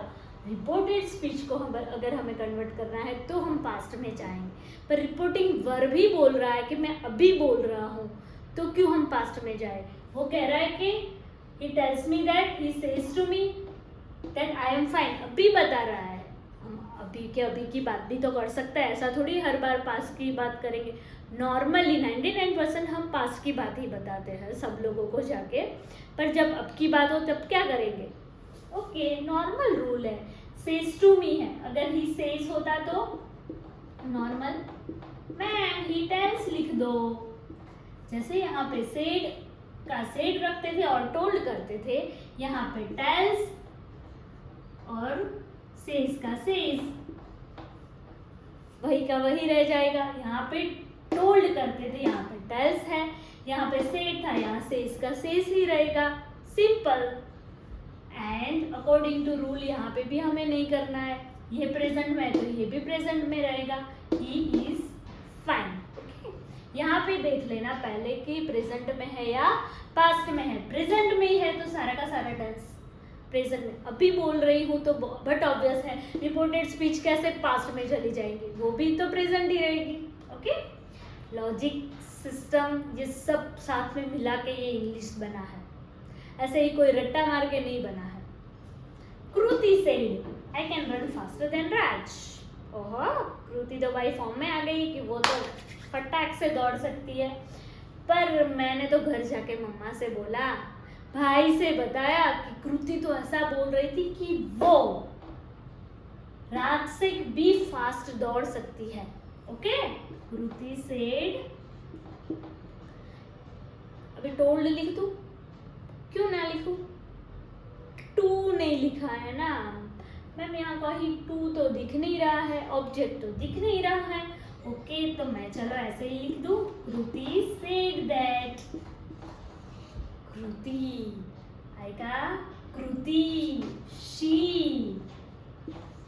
S1: रिपोर्टेड स्पीच को हम अगर हमें कन्वर्ट करना है तो हम पास्ट में जाएंगे, पर रिपोर्टिंग वर्ब ही बोल रहा है कि मैं अभी बोल रहा हूँ, तो क्यों हम पास्ट में जाए? वो कह रहा है कि he tells me that, he says to me that I am fine. अभी बता रहा है। हम अभी के अभी की बात भी तो कर सकते हैं, ऐसा थोड़ी हर बार पास्ट की बात करेंगे। नॉर्मली 99% हम पास्ट की बात ही बताते हैं सब लोगों को जाके, पर जब अब की बात हो तब क्या करेंगे? ओके, नॉर्मल रूल है। सेज टू मी है, अगर ही सेज होता तो नॉर्मल मैम ही टेल्स लिख दो। जैसे यहाँ पे सेड का सेड रखते थे और टोल्ड करते थे, यहाँ पे टेल्स और सेज का सेज, वही का वही रह जाएगा। यहाँ पे टोल्ड करते थे, यहाँ पे टेल्स है, यहाँ पे सेड था, यहाँ सेज का सेज ही रहेगा। Simple. And according to rule यहाँ पे भी हमें नहीं करना है, ये प्रेजेंट में है तो ये भी प्रेजेंट में रहेगा। He is fine. यहाँ पे देख लेना पहले कि प्रेजेंट में है या पास्ट में है। प्रेजेंट में ही है तो सारा का सारा टेंस प्रेजेंट में अभी बोल रही हूँ, तो बट ऑब्वियस है रिपोर्टेड स्पीच कैसे पास्ट में चली जाएगी, वो भी तो प्रेजेंट ही रहेगी। ओके, लॉजिक सिस्टम ये सब साथ में मिला के ये इंग्लिश बना है, ऐसे ही कोई रट्टा मार के नहीं बना है। Kriti said I can run faster than Raj. ओहो, कृति तो भाई फॉर्म में आ गई कि वो तो फटाक से दौड़ सकती है, पर मैंने तो घर जाके मम्मा से बोला, भाई से बताया कि कृति तो ऐसा बोल रही थी कि वो राज से भी फास्ट दौड़ सकती है। ओके, कृति सेड, अभी टोल्ड लिख दूं? क्यों ना लिखूं? लिखा है ना मैम, यहाँ कहीं टू तो दिख नहीं रहा है, ऑब्जेक्ट तो दिख नहीं रहा है। ओके, तो मैं चलो ऐसे ही लिख दूं, कृति सेड दैट। कृति आएगा कृति, शी।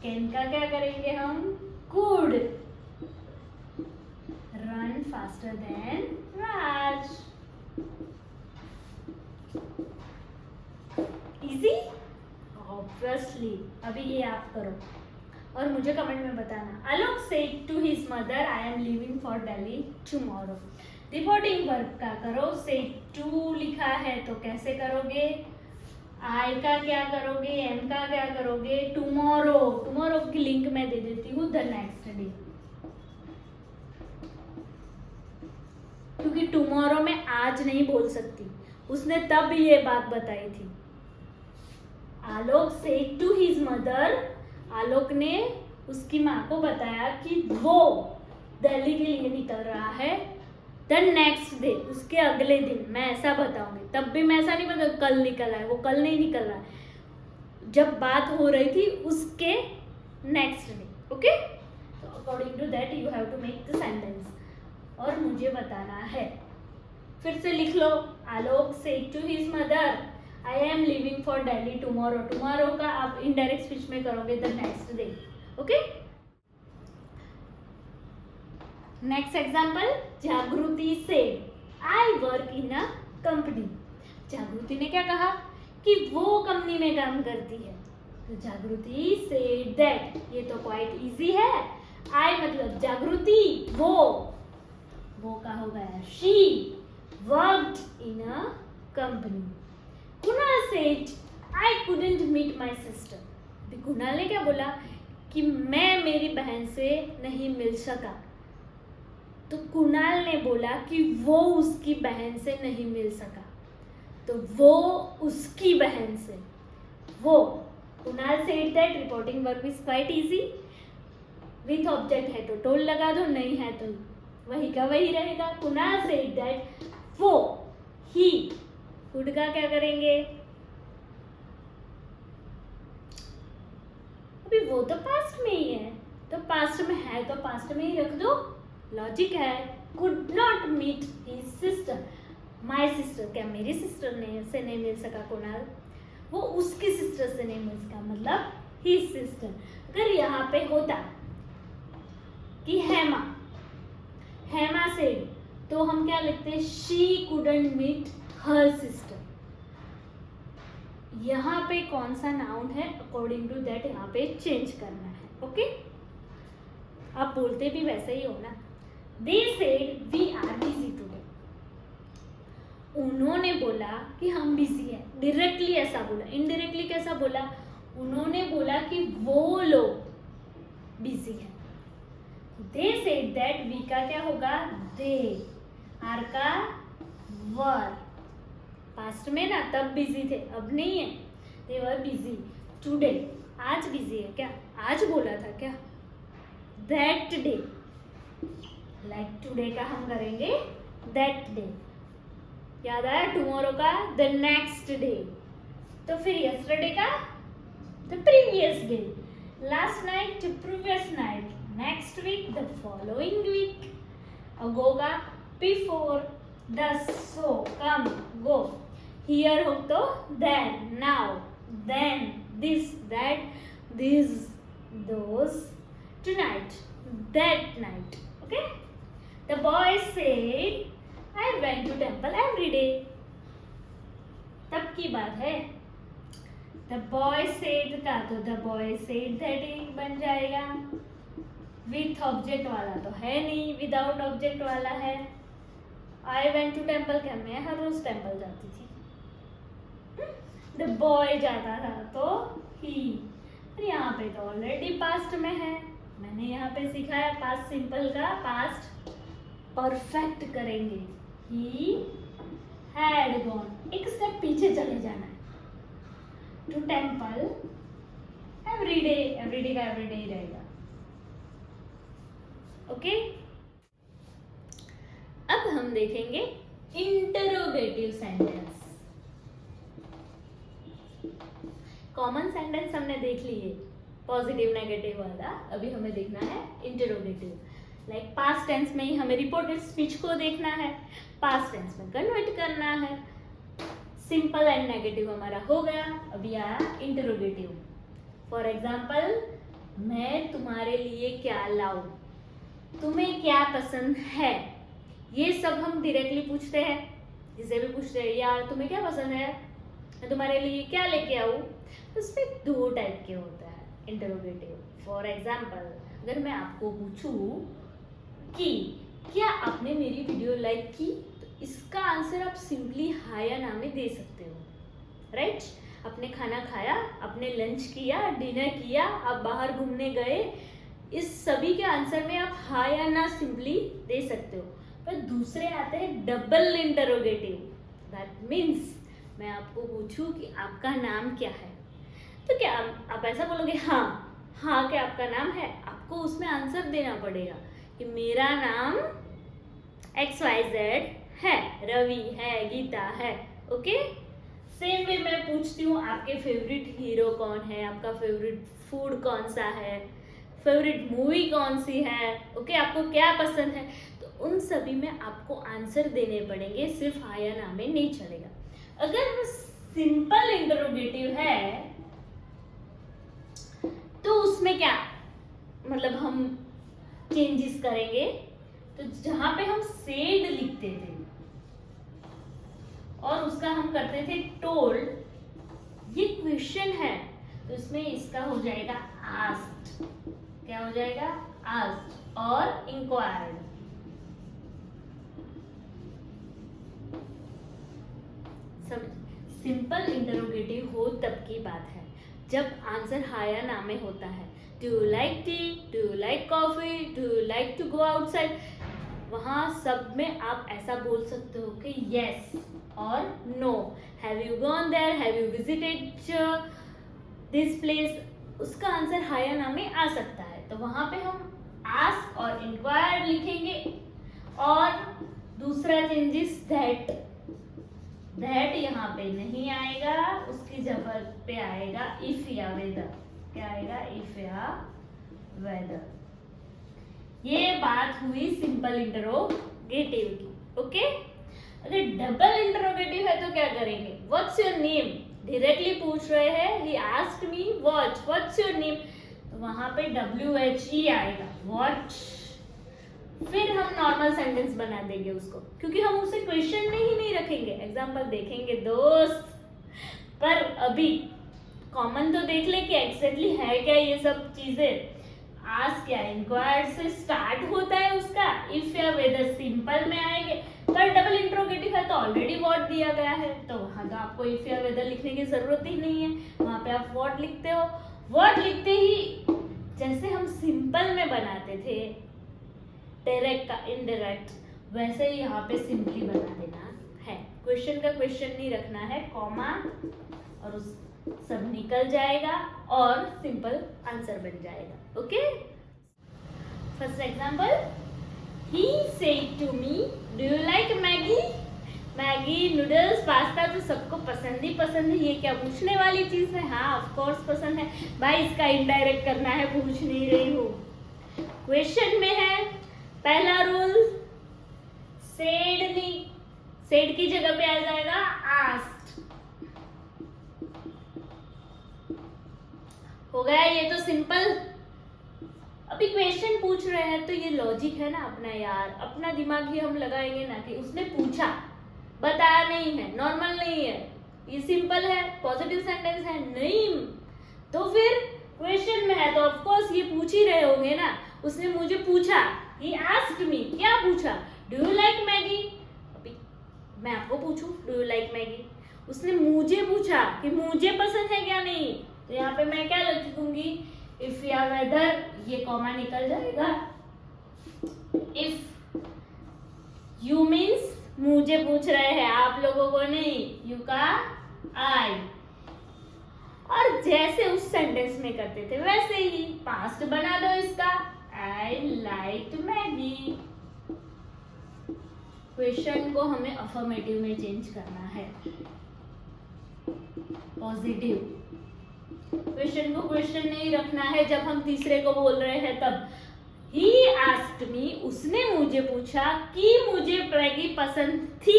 S1: कैन का क्या करेंगे हम, could. Run faster than Raj. Easy, obviously. अभी ये आप करो और मुझे कमेंट में बताना। Alok said to his mother, I am leaving for Delhi tomorrow. Reporting verb का करो, सेड टू लिखा है तो कैसे करोगे, आई का क्या करोगे, एम का क्या करोगे, टुमारो। टुमारो की लिंक मैं दे देती हूँ, द नेक्स्ट डे, क्योंकि टुमारो में आज नहीं बोल सकती, उसने तब ये बात बताई थी। आलोक सेड टू हिज मदर, आलोक ने उसकी माँ को बताया कि वो दिल्ली के लिए निकल रहा है द नेक्स्ट डे, उसके अगले दिन। मैं ऐसा बताऊंगी, तब भी मैं ऐसा नहीं बता कल निकल रहा है, वो कल नहीं निकल रहा है, जब बात हो रही थी उसके नेक्स्ट डे। ओके, तो according to that you have to make the sentence और मुझे बताना है। फिर से लिख लो, Alok said to his mother, I am living for Delhi tomorrow. Tomorrow का आप इनडायरेक्ट स्पीच में करोगे the next day. Okay, next example, Jagriti से, आई वर्क इन अ कंपनी। जागृति ने क्या कहा कि वो कंपनी में काम करती है, तो जागृति सेड दैट। ये तो क्वाइट इजी है, आई मतलब जागृति, वो का हो गया she worked in a company. Kunal said I couldn't meet my sister. Kunal ने क्या बोला कि मैं मेरी बहन से नहीं मिल सका, तो कुणाल ने बोला कि वो उसकी बहन से नहीं मिल सका, तो वो उसकी बहन से, वो। Kunal said that, reporting verb is quite easy, with object है तो टोल लगा दो, नहीं है तो वही का वही रहेगा। कुणाल सेड दैट, वो, ही, कुड का क्या करेंगे, अभी वो तो पास्ट में ही है, तो पास्ट में है तो पास्ट में ही रख दो, लॉजिक है। Could not meet his sister, my sister, क्या मेरी सिस्टर से नहीं मिल सका कुणाल, वो उसकी सिस्टर से नहीं मिल सका, मतलब हिज सिस्टर। अगर यहाँ पे होता कि हेमा, हेमा से, तो हम क्या लिखते हैं, she couldn't meet her sister. यहाँ पे कौन सा नाउन है, अकॉर्डिंग टू दैट यहाँ पे चेंज करना है। ओके, आप बोलते भी वैसे ही हो ना। They said we are busy today. उन्होंने बोला कि हम बिजी हैं, डायरेक्टली ऐसा बोला। इनडायरेक्टली कैसा बोला, उन्होंने बोला कि वो लोग बिजी हैं। They said that, we का क्या होगा, they, आर का वर, पास्ट में ना तब बिजी थे, अब नहीं है, they were busy today, आज बिजी है क्या, आज बोला था क्या, that day, लाइक टुडे का हम करेंगे दैट डे। याद आया, टुमारो का द नेक्स्ट डे, तो फिर यस्टरडे का the previous day, last night previous night, next week the following week, ago का before, the so come go, here हो तो then, now then, this that, this those, tonight that night. Okay, the boy said I went to temple every day. तब की बात है, the boy said का तो the boy said that ही बन जाएगा, with object वाला तो है नहीं, without object वाला है। I went to temple क्या, मैं हर रोज टेम्पल जाती थी। the boy जाता था तो he, और यहाँ पे तो ऑलरेडी पास्ट में है, मैंने यहाँ पे सिखाया पास्ट सिंपल का पास्ट परफेक्ट करेंगे, he had gone, एक स्टेप पीछे चले जाना है, टू टेम्पल एवरीडे, एवरीडे का एवरीडे ही रहेगा। ओके, अब हम देखेंगे इंटरोगेटिव सेंटेंस। कॉमन सेंटेंस हमने देख लिए, पॉजिटिव नेगेटिव वाला। अभी हमें देखना है इंटरोगेटिव। लाइक पास्ट टेंस में ही हमें रिपोर्टेड स्पीच को देखना है, पास्ट टेंस में कन्वर्ट करना है। सिंपल एंड नेगेटिव हमारा हो गया, अभी आया इंटरोगेटिव। फॉर एग्जाम्पल, मैं तुम्हारे लिए क्या लाऊं, तुम्हें क्या पसंद है, ये सब हम डायरेक्टली पूछते हैं। जिसे भी पूछते हैं यार तुम्हें क्या पसंद है, मैं तुम्हारे लिए क्या लेके आऊं, उसमें दो टाइप के होता है इंटरोगेटिव। फॉर एग्जाम्पल, अगर मैं आपको पूछूं कि क्या आपने मेरी वीडियो लाइक की, तो इसका आंसर आप सिंपली हाँ या ना में दे सकते हो, राइट? आपने खाना खाया, आपने लंच किया, डिनर किया, आप बाहर घूमने गए, इस सभी के आंसर में आप हाँ या ना सिंपली दे सकते हो। पर दूसरे आते हैं डबल इंटरोगेटिव। दैट मीन्स मैं आपको पूछूं कि आपका नाम क्या है, तो क्या आप ऐसा बोलोगे हाँ क्या आपका नाम है? आपको उसमें आंसर देना पड़ेगा कि मेरा नाम XYZ है, रवि है, गीता है। ओके, सेम वे मैं पूछती हूँ आपके फेवरेट हीरो कौन है, आपका फेवरेट फूड कौन सा है, फेवरेट मूवी कौन सी है, ओके, आपको क्या पसंद है, तो उन सभी में आपको आंसर देने पड़ेंगे, सिर्फ हाँ या ना में नहीं चलेगा। अगर सिंपल इंटरोगेटिव है तो उसमें क्या मतलब हम चेंजेस करेंगे, तो जहां पे हम सेड लिखते थे और उसका हम करते थे टोल्ड, ये क्वेश्चन है, तो इसमें इसका हो जाएगा आस्क्ड। क्या हो जाएगा? आस्क्ड और इंक्वायर्ड। सिंपल इंटरोगेटिव हो तब की बात है जब आंसर हाँ या ना में होता है। Do you like tea, do you like coffee, do you like to go outside, वहां सब में आप ऐसा बोल सकते हो कि यस और no. Have you gone there, have you visited this place, उसका आंसर हाँ या ना में आ सकता है। तो वहां पे हम आस्क और इंक्वायर्ड लिखेंगे। और दूसरा चेंजेस दैट यहाँ पे नहीं आएगा, उसकी जगह पे आएगा इफ या वेदर। क्या आएगा? इफ या वेदर। ये बात हुई सिंपल इंटरोगेटिव की। ओके, अगर डबल इंटरोगेटिव है तो क्या करेंगे? व्हाट्स योर नेम, डायरेक्टली पूछ रहे हैं, he asked me what's your name, तो वहां पे WHE आएगा, व्हाट। फिर हम नॉर्मल सेंटेंस बना देंगे उसको, क्योंकि हम उसे क्वेश्चन में ही नहीं रखेंगे, एग्जाम्पल देखेंगे दोस्त। पर अभी कॉमन तो देख ले कि एग्जैक्टली है क्या ये सब चीजें। आस्क या इंक्वायर्ड से स्टार्ट होता है उसका, इफ या वेदर सिंपल में आएंगे। पर डबल इंट्रोगेटिव है तो ऑलरेडी व्हाट दिया गया है, तो वहां तो आपको इफ या वेदर लिखने की जरूरत ही नहीं है, वहां पे आप व्हाट लिखते हो। व्हाट लिखते ही जैसे हम सिंपल में बनाते थे डायरेक्ट का इनडायरेक्ट, वैसे ही यहाँ पे सिंपली बना देना है। क्वेश्चन का क्वेश्चन नहीं रखना है, कॉमा और उस सब निकल जाएगा और सिंपल आंसर बन जाएगा। Okay, first example, he said to me, do you like Maggi? Maggi, noodles, pasta तो सबको पसंद ही पसंद है, ये क्या पूछने वाली चीज है? हाँ ऑफ कोर्स पसंद है भाई, इसका इनडायरेक्ट करना है, पूछ नहीं रही हूँ। क्वेश्चन में है पहला रूल, सेड नहीं, सेड की जगह पे आ जाएगा आस्क्ड। हो गया ये तो सिंपल। अभी क्वेश्चन पूछ रहे हैं तो ये लॉजिक है ना अपना यार, अपना दिमाग ही हम लगाएंगे ना कि उसने पूछा, बताया नहीं है, नॉर्मल नहीं है, ये सिंपल है, पॉजिटिव सेंटेंस है नहीं, तो फिर क्वेश्चन में है तो ऑफ कोर्स ये पूछ ही रहे होंगे ना। उसने मुझे पूछा, he asked me, क्या पूछा? Do you like Maggie? अभी मैं आपको पूछूं Do you like Maggie? उसने मुझे पूछा कि मुझे पसंद है क्या नहीं, तो यहाँ पे मैं क्या लिखूंगी? If या whether, ये कॉमा निकल जाएगा। If you means मुझे पूछ रहे हैं, आप लोगों को नहीं, you का I। और जैसे उस सेंटेंस में करते थे वैसे ही पास्ट बना दो इसका, I liked Maggie। क्वेश्चन को हमें अफर्मेटिव में चेंज करना है, पॉजिटिव। क्वेश्चन को क्वेश्चन नहीं रखना है जब हम तीसरे को बोल रहे हैं तब। He asked me, उसने मुझे पूछा कि मुझे मैगी पसंद थी,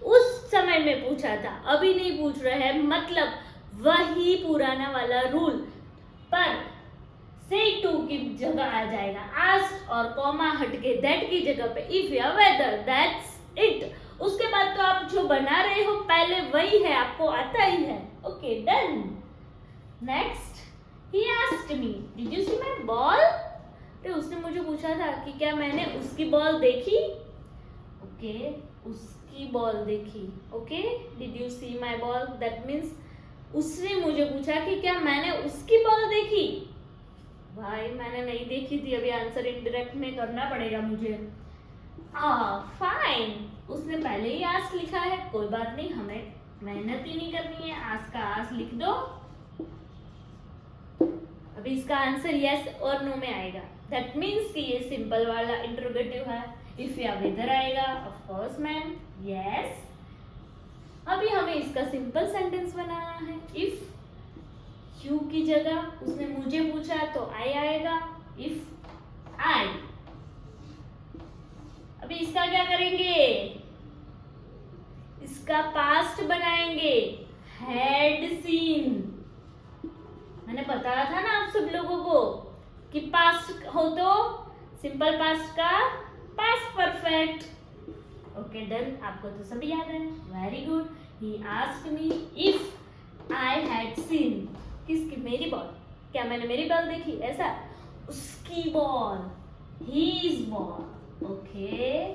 S1: उस समय में पूछा था, अभी नहीं पूछ रहे हैं, मतलब वही पुराना वाला रूल। पर say to की जगह आ जाएगा asked और कॉमा हटके that की जगह पे if या whether, that's it। उसके बाद तो आप जो बना रहे हो पहले वही है, आपको आता ही है। Okay done. Next, he asked me, did you see my ball? तो उसने मुझे पूछा था कि क्या मैंने उसकी बॉल देखी। ओके, उसकी बॉल देखी। Okay, did you see my ball? That means उसने मुझे पूछा कि क्या मैंने उसकी बॉल देखी। भाई मैंने नहीं देखी थी, अभी आंसर इनडायरेक्ट में करना पड़ेगा मुझे। फाइन, उसने पहले ही आस्क लिखा है, कोई बात नहीं, हमें मेहनत ही नहीं करनी है, आस्क का आस्क लिख दो। अभी इसका आंसर यस और नो में आएगा। दैट मीन्स कि ये सिंपल वाला इंट्रोगेटिव है। इफ या वेदर आएगा, ऑफ कोर्स मैम, यस। अभी हमें इसका सिंपल सेंटेंस बनाना है। इफ यू की जगह उसने मुझे पूछा तो आई आएगा, इफ आई। अभी इसका क्या करेंगे, इसका पास्ट बनाएंगे, हैड सीन। मैंने बताया था ना आप सब लोगों को कि पास्ट हो तो सिंपल पास्ट का पास्ट परफेक्ट। ओके डन, आपको तो सब याद है, very good. He asked me if I had seen, किसकी, मेरी बॉल, क्या मैंने मेरी बॉल देखी, ऐसा, उसकी ball, his ball. Okay,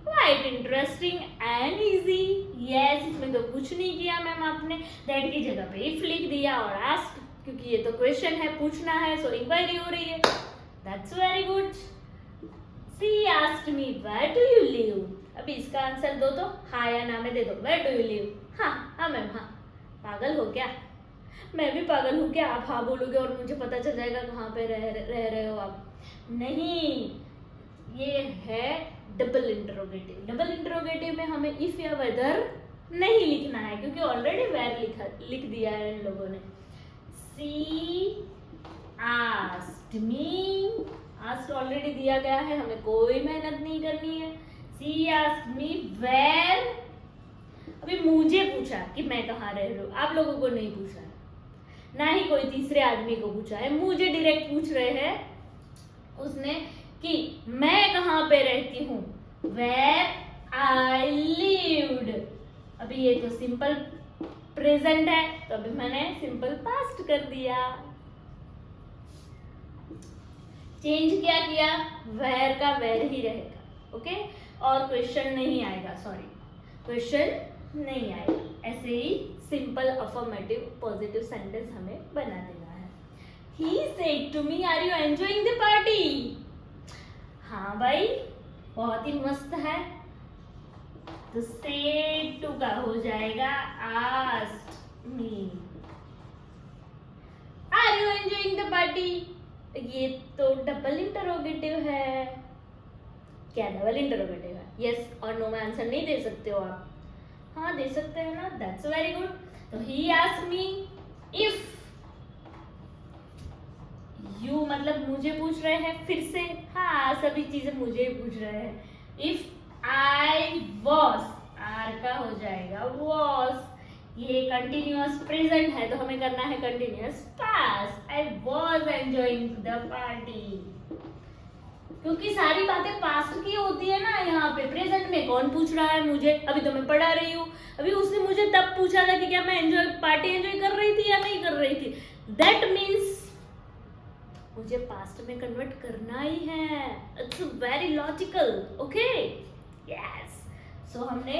S1: quite interesting and easy. Yes, इसमें तो कुछ नहीं किया मैम आपने, दैट की जगह पे इफ लिख दिया और आस्क, क्योंकि ये तो क्वेश्चन है, पूछना है, सो इंक्वायरी हो रही है। That's very good. She asked me where do you live. अभी इसका आंसर दो तो हाँ या ना में दे दो, वेयर डू यू लिव। हाँ हाँ मैम, हाँ। पागल हो क्या, मैं भी पागल हूँ क्या, आप हाँ बोलोगे और मुझे पता चल जाएगा कहाँ पे रह रहे हो आप। नहीं, ये है डबल इंटरोगेटिव। डबल इंटरोगेटिव में हमें इफ या वेदर नहीं लिखना है, क्योंकि ऑलरेडी वेर लिख दिया है इन लोगों ने। सी आस्क्ड मी, आस्क्ड ऑलरेडी दिया गया है, हमें कोई मेहनत नहीं करनी है। सी आस्क्ड मी वेर, अभी मुझे पूछा कि मैं कहाँ रह रही हूँ, आप लोगों को नहीं पूछा है, ना ही कोई तीसरे आदमी को पूछा है, मुझे डायरेक्ट पूछ रहे हैं उसने कि मैं कहाँ पे रहती हूँ, वेर आई लिव्ड। अभी ये तो सिंपल प्रेजेंट है, तो अभी मैंने सिंपल पास्ट कर दिया। चेंज क्या किया, वेर का वेर ही रहेगा। ओके, और क्वेश्चन नहीं आएगा, सॉरी क्वेश्चन नहीं आएगा, ऐसे ही सिंपल अफर्मेटिव पॉजिटिव सेंटेंस हमें बना देना है। He said to me, are you enjoying the party? हाँ भाई, बहुत ही मस्त है। तो said to का हो जाएगा asked me, are you enjoying the party? ये तो डबल इंटरोगेटिव है। क्या डबल इंटरोगेटिव है? यस और नो में आंसर नहीं दे सकते हो आप, हाँ दे सकते हैं ना, दैट्स वेरी गुड। तो he asked me if you, मतलब मुझे पूछ रहे हैं फिर से, हाँ सभी चीजें मुझे ही पूछ रहे हैं। इफ आई वॉज, आर का हो जाएगा वॉज, ये कंटिन्यूअस प्रेजेंट है तो हमें करना है continuous past. I was enjoying the party, क्योंकि सारी बातें पास्ट की होती है ना, यहाँ पे प्रेजेंट में कौन पूछ रहा है मुझे, अभी तो मैं पढ़ा रही हूँ। अभी उसने मुझे तब पूछा था कि क्या मैं पार्टी एंजॉय कर रही थी या नहीं कर रही थी, दैट मीन्स मुझे पास्ट में कन्वर्ट करना ही है। It's very logical. Okay, yes. So हमने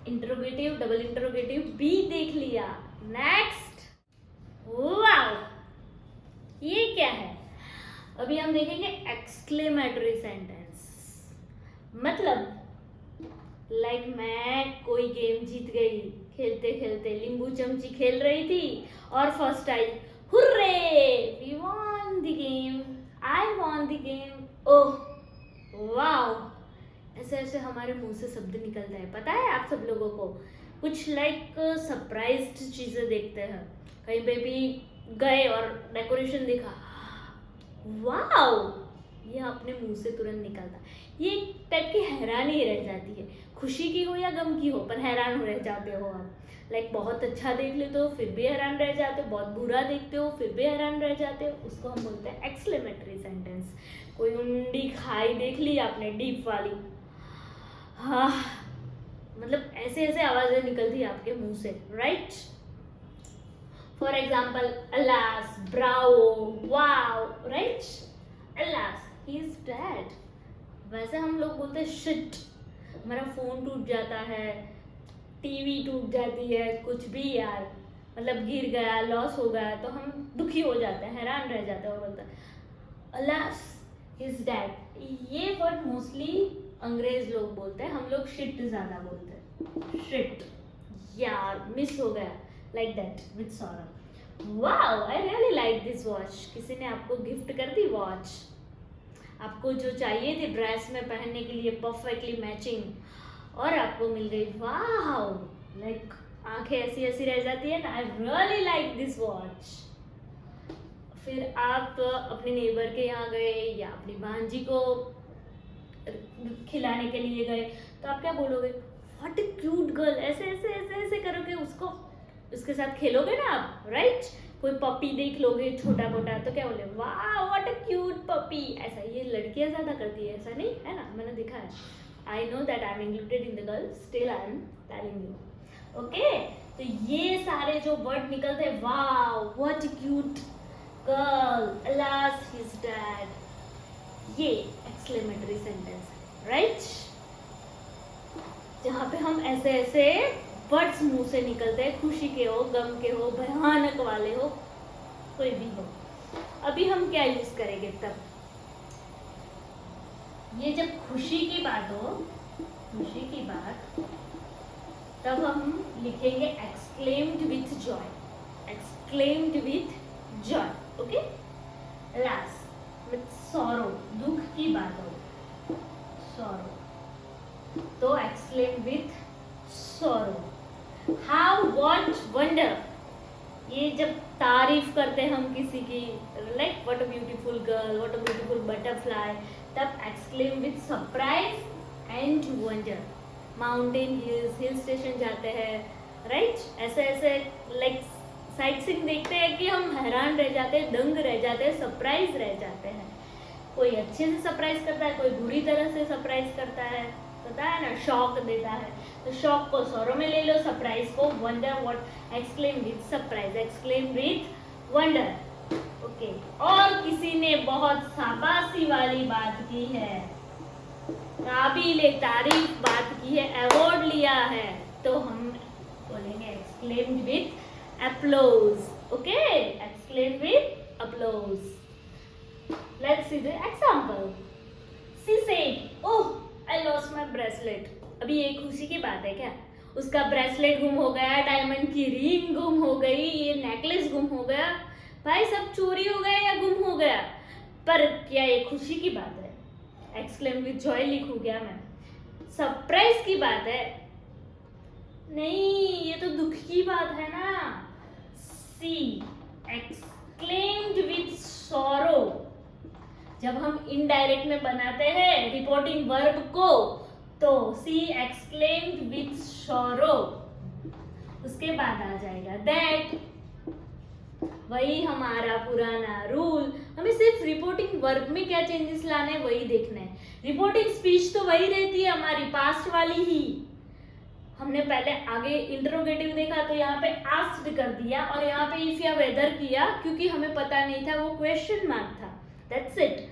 S1: इंटरोगेटिव, डबल इंटरोगेटिव भी देख लिया। नेक्स्ट, वाओ, ये क्या है, अभी हम देखेंगे एक्सक्लेमेटरी सेंटेंस। मतलब लाइक मैं कोई गेम जीत गई, खेलते खेलते लींबू चमची खेल रही थी और फर्स्ट आई, hurray we won the game, I won the game, oh wow. ऐसे ऐसे हमारे मुंह से शब्द निकलता है, पता है आप सब लोगों को, कुछ लाइक सरप्राइज्ड चीजें देखते हैं, कहीं पे भी गए और डेकोरेशन देखा, वाओ, ये अपने मुंह से तुरंत निकलता। ये एक टाइप की हैरानी रह जाती है, खुशी की हो या गम की हो, पर हैरान हो रह जाते हो आप। लाइक बहुत अच्छा देख लेते हो फिर भी हैरान रह जाते हो, बहुत बुरा देखते हो फिर भी हैरान रह जाते हो, उसको हम बोलते हैं एक्सक्लेमेटरी सेंटेंस। कोई ऊंडी खाई देख ली आपने, डीप वाली, हाँ, मतलब ऐसे ऐसे आवाजें निकलती है आपके मुंह से, right. For example, alas, Bravo, wow, right. Alas, he is dead. वैसे हम लोग बोलते हैं शिट, हमारा फोन टूट जाता है, टीवी टूट जाती है, कुछ भी यार, मतलब गिर गया, लॉस हो गया, तो हम दुखी हो जाते हैं, हैरान रह जाते हैं और बोलते हैं अलास इज डेड। ये वर्ड मोस्टली अंग्रेज लोग बोलते हैं, हम लोग शिट ज्यादा बोलते हैं, शिट, यार मिस हो गया, like that with sorrow. Wow, I really like this watch. किसी ने आपको गिफ्ट कर दी वॉच, आपको जो चाहिए थी ड्रेस में पहनने के लिए परफेक्टली मैचिंग, और आपको मिल गई, वाओ, लाइक आंखें ऐसी ऐसी रह जाती है ना, I really like this watch. फिर आप अपने नेबर के यहाँ गए या अपनी भांजी को खिलाने के लिए गए, तो आप क्या बोलोगे, व्हाट अ क्यूट गर्ल, ऐसे ऐसे ऐसे ऐसे करोगे, उसको उसके साथ खेलोगे ना आप, राइट। कोई पपी देख लोगे छोटा मोटा, तो क्या बोले, वाह व्हाट अ क्यूट पपी, ऐसा। ये लड़कियां ज्यादा करती है, ऐसा नहीं है ना, मैंने देखा है। I know that I am included in the girl, still I am telling you, okay. तो ये सारे जो वर्ड निकलते हैं, वाह what a cute girl, alas he is dead, ये एक्सक्लेमेटरी सेंटेंस है, राइट। जहाँ पे हम ऐसे ऐसे वर्ड्स मुंह से निकलते हैं, खुशी के हो, गम के हो, भयानक वाले हो, कोई भी हो। अभी हम क्या यूज करेंगे तब, ये जब खुशी की बात हो, खुशी की बात, तब हम लिखेंगे exclaimed with joy, exclaimed with joy, okay. Last with sorrow, दुख की बात हो, सॉरो, तो exclaim with sorrow. How, what, wonder, ये जब तारीफ करते हैं हम किसी की, like what a beautiful girl, what a beautiful butterfly, तब exclaim with surprise and wonder. Mountain hills, hill station जाते हैं, राइट, ऐसे ऐसे लाइक साइट सीइंग देखते हैं कि हम हैरान रह जाते हैं, दंग रह जाते हैं, सरप्राइज रह जाते हैं। कोई अच्छे से सरप्राइज करता है, कोई बुरी तरह से सरप्राइज करता है, पता है ना, शॉक देता है, तो शॉक को सॉरो में ले लो, सरप्राइज को wonder, what, exclaim with surprise, exclaim with wonder, okay. और किसी ने बहुत शाबाशी वाली बात की है, काबिले तारीफ बात की है, अवार्ड लिया है, तो हम बोलेंगे exclaim with applause, okay, exclaim with applause. Let's see the example. She said, oh I lost my bracelet. अभी ये खुशी की बात है क्या, उसका ब्रेसलेट गुम हो गया, डायमंड की रिंग गुम हो गई, ये नेकलेस गुम हो गया, भाई सब चोरी हो गया या गुम हो गया, पर क्या ये खुशी की बात है, एक्सक्लेम विथ जॉय लिखूं क्या मैं। सरप्राइज की बात है, नहीं, ये तो दुख की बात है ना। सी एक्सक्लेम्ड विथ सॉरो, जब हम इनडायरेक्ट में बनाते हैं रिपोर्टिंग वर्ब को, तो सी एक्सक्लेम्ड विथ सॉरो, उसके बाद आ जाएगा दैट। वही हमारा पुराना रूल, हमें सिर्फ रिपोर्टिंग वर्ब में क्या चेंजेस लाने हैं वही देखना है। रिपोर्टिंग स्पीच तो वही रहती है हमारी, पास्ट वाली ही। हमने पहले आगे इंटरोगेटिव देखा तो यहाँ पे आस्क्ड कर दिया, और यहाँ पे इफ या वेदर किया, क्योंकि हमें पता नहीं था, वो क्वेश्चन मार्क था, दैट्स इट।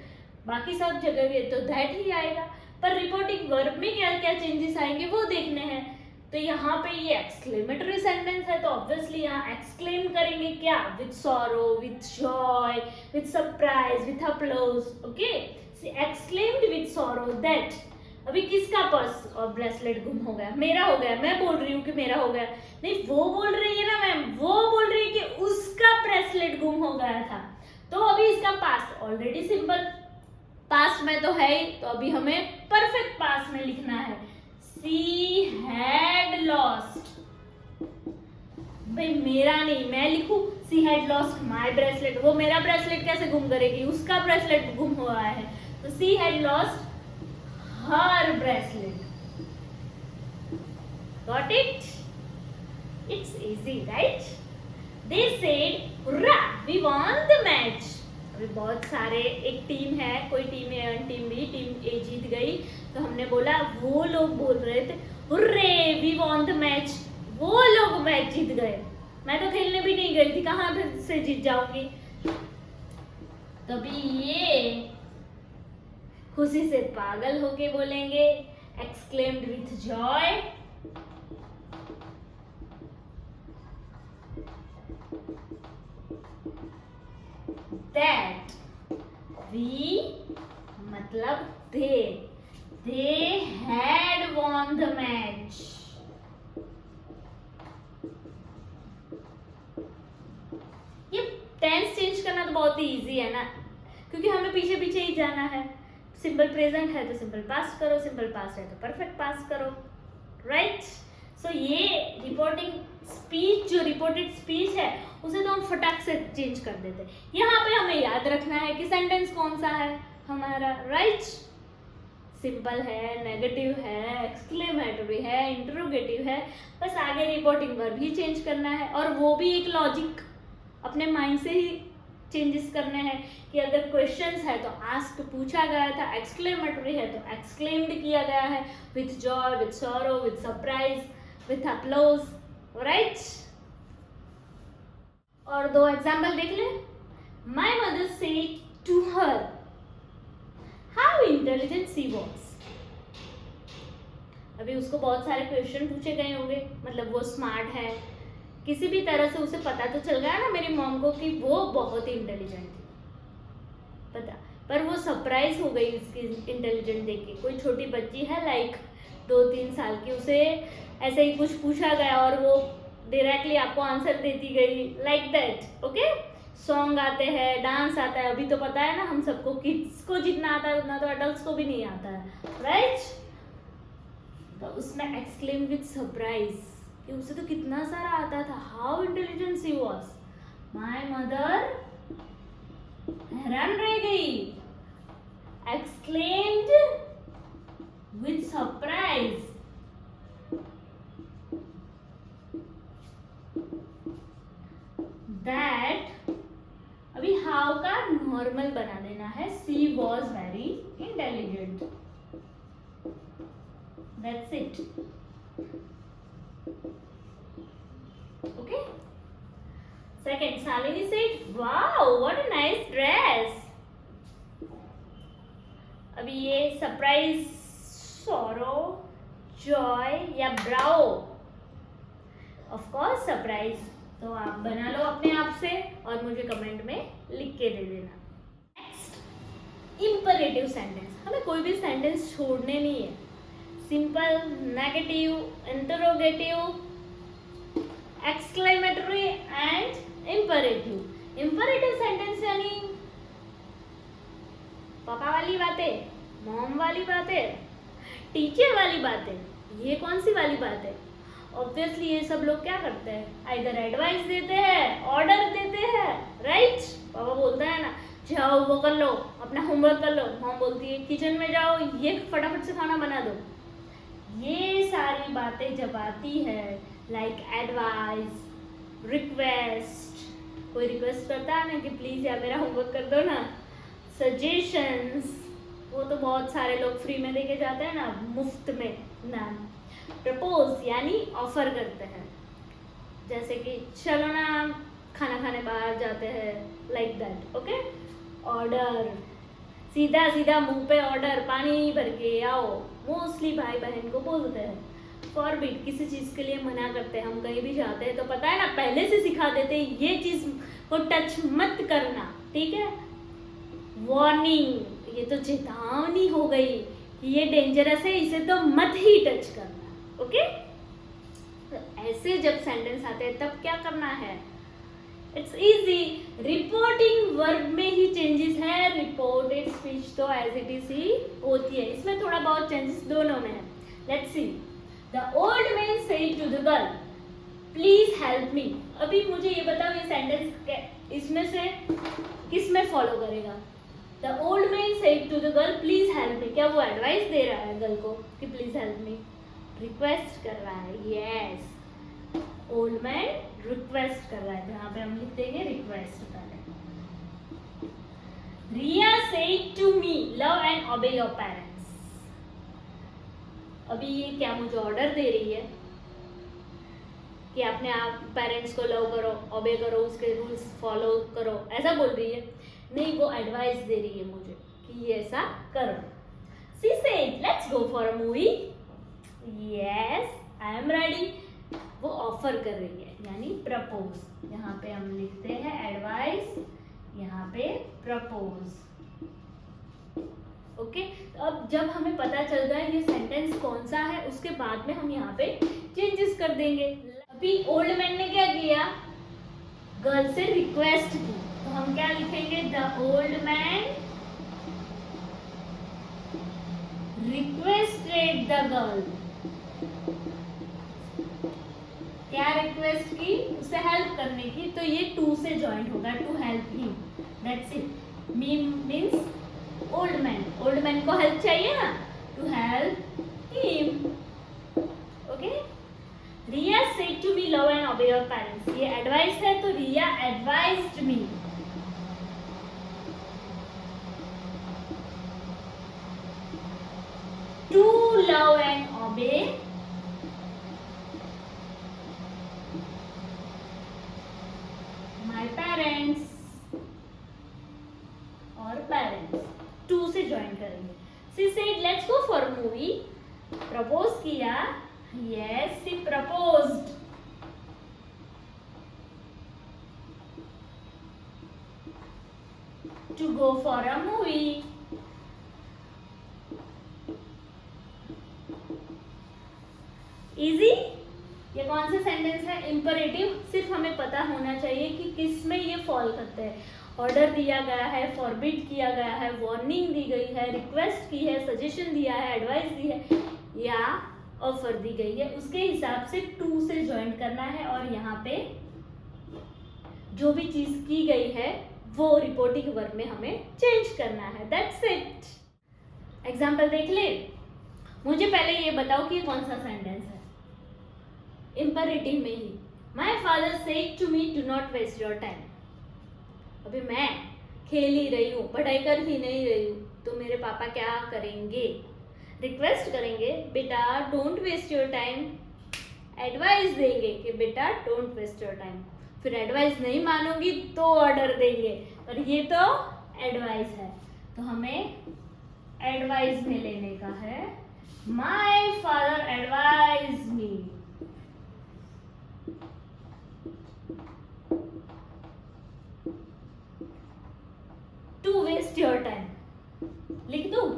S1: बाकी सब जगह भी तो दैट ही आएगा, पर रिपोर्टिंग वर्ब में क्या क्या चेंजेस आएंगे वो देखने हैं। तो यहाँ पे ये एक्सक्लेमेटरी सेंटेंस है, तो ऑब्वियसली यहाँ एक्सक्लेम करेंगे क्या, with sorrow, with joy, with surprise, with applause, okay. Exclaimed with sorrow that, अभी किसका पर्स और ब्रेसलेट गुम हो गया, मेरा हो गया, मैं बोल रही हूँ कि मेरा हो गया, नहीं वो बोल रही है ना मैम, वो बोल रही है कि उसका ब्रेसलेट गुम हो गया था। तो अभी इसका पास्ट ऑलरेडी सिंपल पास्ट में तो है ही, तो अभी हमें परफेक्ट पास्ट में लिखना है, सी हैड लॉस्ट। भाई मेरा नहीं, मैं लिखूं सी हैड लॉस्ट माई ब्रेसलेट, वो मेरा ब्रेसलेट कैसे गुम करेगी, उसका ब्रेसलेट गुम हुआ है, तो she had lost her bracelet. Got it? It's easy right? They said hurrah we won the match. अभी बहुत सारे, एक टीम है, कोई team A team B, team A जीत गई, तो हमने बोला, वो लोग बोल रहे थे hurray we won the match, वो लोग मैच जीत गए, मैं तो खेलने भी नहीं गई थी, कहाँ से जीत जाऊंगी. तभी ये खुशी से पागल होके बोलेंगे, exclaimed with Joy, that we मतलब they had won the match. ये टेंस चेंज करना तो बहुत ही इजी है ना, क्योंकि हमें पीछे पीछे ही जाना है. सिंपल प्रेजेंट है तो सिंपल पास्ट करो, सिंपल पास्ट है तो परफेक्ट पास्ट करो, राइट? सो ये रिपोर्टिंग स्पीच, जो रिपोर्टेड स्पीच है उसे तो हम फटाक से चेंज कर देते हैं. यहाँ पे हमें याद रखना है कि सेंटेंस कौन सा है हमारा, राइट? सिंपल है, नेगेटिव है, एक्सक्लेमेटरी है, इंटरोगेटिव है, बस आगे रिपोर्टिंग वर्ब ही चेंज करना है, और वो भी एक लॉजिक अपने माइंड से ही चेंजेस करने हैं कि अगर क्वेश्चंस है तो आस्क पूछा गया था, एक्सक्लेमेटरी है तो एक्सक्लेम्ड किया गया है, with joy, with sorrow, with surprise, with applause, right? और दो एग्जाम्पल देख ले. My mother said to her how intelligent she was. अभी उसको बहुत सारे क्वेश्चन पूछे गए होंगे, मतलब वो स्मार्ट है, किसी भी तरह से उसे पता तो चल गया ना मेरी मॉम को कि वो बहुत ही इंटेलिजेंट थी, पता, पर वो सरप्राइज हो गई उसकी इंटेलिजेंट देख के. कोई छोटी बच्ची है लाइक 2-3 साल की, उसे ऐसे ही कुछ पूछा गया और वो डायरेक्टली आपको आंसर देती गई, लाइक दैट. ओके, सॉन्ग आते हैं, डांस आता है, अभी तो पता है ना हम सबको, किड्स को जितना आता है उतना तो एडल्ट्स को भी नहीं आता है, राइट? तो उसमें एक्सक्लेम विथ सरप्राइज कि उसे तो कितना सारा आता था, how intelligent she was. My mother हैरान रह गई, एक्सक्लेम्ड विथ सरप्राइज. दैट अभी हाउ का नॉर्मल बना देना है, she was very intelligent, that's it. Okay, second, Shalini said wow what a nice dress. अभी ये सरप्राइज, सॉरो, जॉय या ब्राओ, ऑफ कोर्स सरप्राइज, तो आप बना लो अपने आप से और मुझे कमेंट में लिख के दे देना. Next, imperative sentence. हमें कोई भी सेंटेंस छोड़ने नहीं है. Simple, negative, interrogative, exclamatory and imperative. Imperative sentence यानी पापा वाली बातें, मॉम वाली बातें, टीचर वाली बातें. ये कौन सी वाली बात है? ऑब्वियसली ये सब लोग क्या करते हैं, आइदर एडवाइस देते हैं, ऑर्डर देते हैं, राइट? पापा बोलता है ना जाओ वो कर लो, अपना होमवर्क कर लो, मॉम बोलती है किचन में जाओ, ये फटाफट से खाना बना दो. ये सारी बातें जब आती है, लाइक एडवाइस, रिक्वेस्ट, कोई रिक्वेस्ट करता है ना कि प्लीज यार मेरा होमवर्क कर दो ना, सजेशंस, वो तो बहुत सारे लोग फ्री में देके जाते हैं ना, मुफ्त में ना. प्रपोज यानी ऑफर करते हैं, जैसे कि चलो ना खाना खाने बाहर जाते हैं, लाइक दैट. ओके, ऑर्डर, सीधा सीधा मुंह पे ऑर्डर, पानी भर के आओ, मोस्टली भाई बहन को बोलते हैं. फॉरबिड, किसी चीज के लिए मना करते हैं. हम कहीं भी जाते हैं तो पता है ना पहले से सिखा देते हैं ये चीज को टच मत करना, ठीक है? वार्निंग, ये तो चेतावनी हो गई कि ये डेंजरस है, इसे तो मत ही टच करना. ओके, तो ऐसे जब सेंटेंस आते हैं तब क्या करना है? It's easy. रिपोर्टिंग वर्ब में ही चेंजेस है, रिपोर्टेड स्पीच तो एज इट इज ही होती है, इसमें थोड़ा बहुत चेंजेस दोनों में है. Let's see. The old man said to the girl, please help me. अभी मुझे ये बताओ ये सेंटेंस इसमें से किस में फॉलो करेगा? The old man said to the girl please help me. क्या वो एडवाइस दे रहा है गर्ल को कि प्लीज हेल्प मी? रिक्वेस्ट कर रहा है। यस, ओल्ड मैन रिक्वेस्ट कर रहा है। यहाँ पे हम लिख देंगे रिक्वेस्ट पहले। Riya said to me love and obey your parents. अभी ये क्या मुझे ऑर्डर दे रही है कि आपने आप पेरेंट्स को लव करो, ओबे करो, उसके रूल्स फॉलो करो, ऐसा बोल रही है? नहीं, वो एडवाइस दे रही है मुझे कि ये ऐसा करो। She said let's go for a movie. Yes, I am ready. वो ऑफर कर रही है यानी प्रपोज। यहाँ पे हम लिखते हैं एडवाइस, यहाँ पे प्रपोज। ओके, तो अब जब हमें पता चल गया ये सेंटेंस कौन सा है, उसके बाद में हम यहाँ पे चेंजेस कर देंगे। अभी ओल्ड मैन ने क्या किया? गर्ल से रिक्वेस्ट की, तो हम क्या लिखेंगे? The old man requested the girl. क्या रिक्वेस्ट की? उसे हेल्प करने की, तो ये टू से ज्वाइन होगा, to help him. That's it. Means old man, old man को हेल्प चाहिए ना, to help him. Okay, Riya said to me love and obey your parents. ये एडवाइस है, तो Riya advised me to love and obey my parents. और parents to से join करेंगे। She said let's go for movie. Propose किया। Yes, she proposed. To go for a movie. Easy. ये कौन सा सेंटेंस है? इंपरेटिव। सिर्फ हमें पता होना चाहिए कि किस में ये फॉल करता है। ऑर्डर दिया गया है, फॉरबिड किया गया है, वार्निंग दी गई है, रिक्वेस्ट की है, सजेशन दिया है, एडवाइस दी है या ऑफर दी गई है, उसके हिसाब से टू से ज्वाइन करना है। और यहाँ पे जो भी चीज की गई है वो रिपोर्टिंग वर्ब में हमें चेंज करना है। That's it. एग्जाम्पल देख ले। मुझे पहले ये बताओ कि ये कौन सा सेंटेंस है? इंपरेटिव में ही। My father said to me do not waste your time. अभी मैं खेल ही रही हूँ, पढ़ाई कर ही नहीं रही हूँ, तो मेरे पापा क्या करेंगे? रिक्वेस्ट करेंगे बेटा don't waste your time. Advice देंगे कि बेटा डोंट वेस्ट योर टाइम। फिर एडवाइस नहीं मानोगी तो ऑर्डर देंगे, और ये तो एडवाइस है, तो हमें एडवाइस में लेने का है। My father advise me to waste your time. लिख दूं?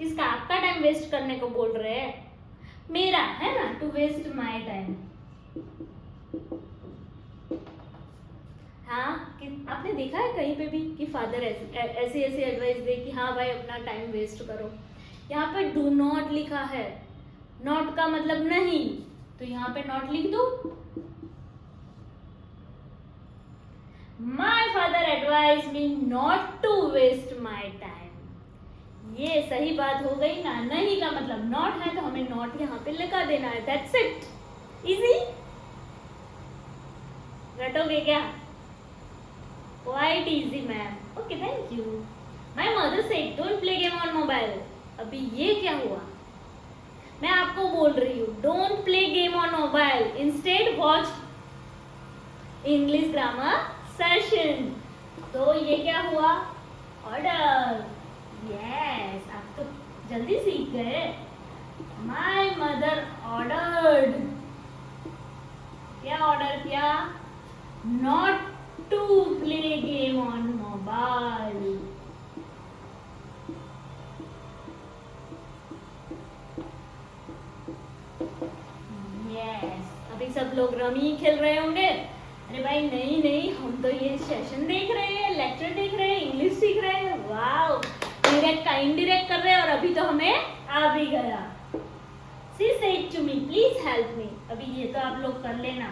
S1: इसका आपका टाइम वेस्ट करने को बोल रहे हैं, मेरा है ना, टू वेस्ट माय टाइम। हाँ, कि आपने देखा है कहीं पे भी कि फादर ऐसी एडवाइस दे कि हाँ भाई अपना टाइम वेस्ट करो। यहाँ पे डू नॉट लिखा है, नॉट का मतलब नहीं, तो यहाँ पे नॉट लिख दो। My father advise me not to waste my time. ये सही बात हो गई ना? नहीं का मतलब नॉट है, तो हमें नॉट यहाँ पे लगा देना है। That's it. इजी। रटोगे क्या? Quite easy ma'am. Okay, thank you. My mother said don't play game on mobile. अभी ये क्या हुआ? मैं आपको बोल रही हूँ don't play game on mobile, instead watch English grammar session. तो ये क्या हुआ? ऑर्डर। यस, आप तो जल्दी सीख गए। My mother ordered. क्या ऑर्डर किया? Not to play game on mobile. Yes, अभी सब लोग रमी खेल रहे होंगे। अरे भाई नहीं नहीं, हम तो ये सेशन देख रहे हैं, लेक्चर देख रहे हैं, इंग्लिश सीख रहे हैं। वाओ, डायरेक्ट का इनडायरेक्ट कर रहे हैं, और अभी तो हमें आ भी गया। She said to me please help me. अभी ये तो आप लोग कर लेना।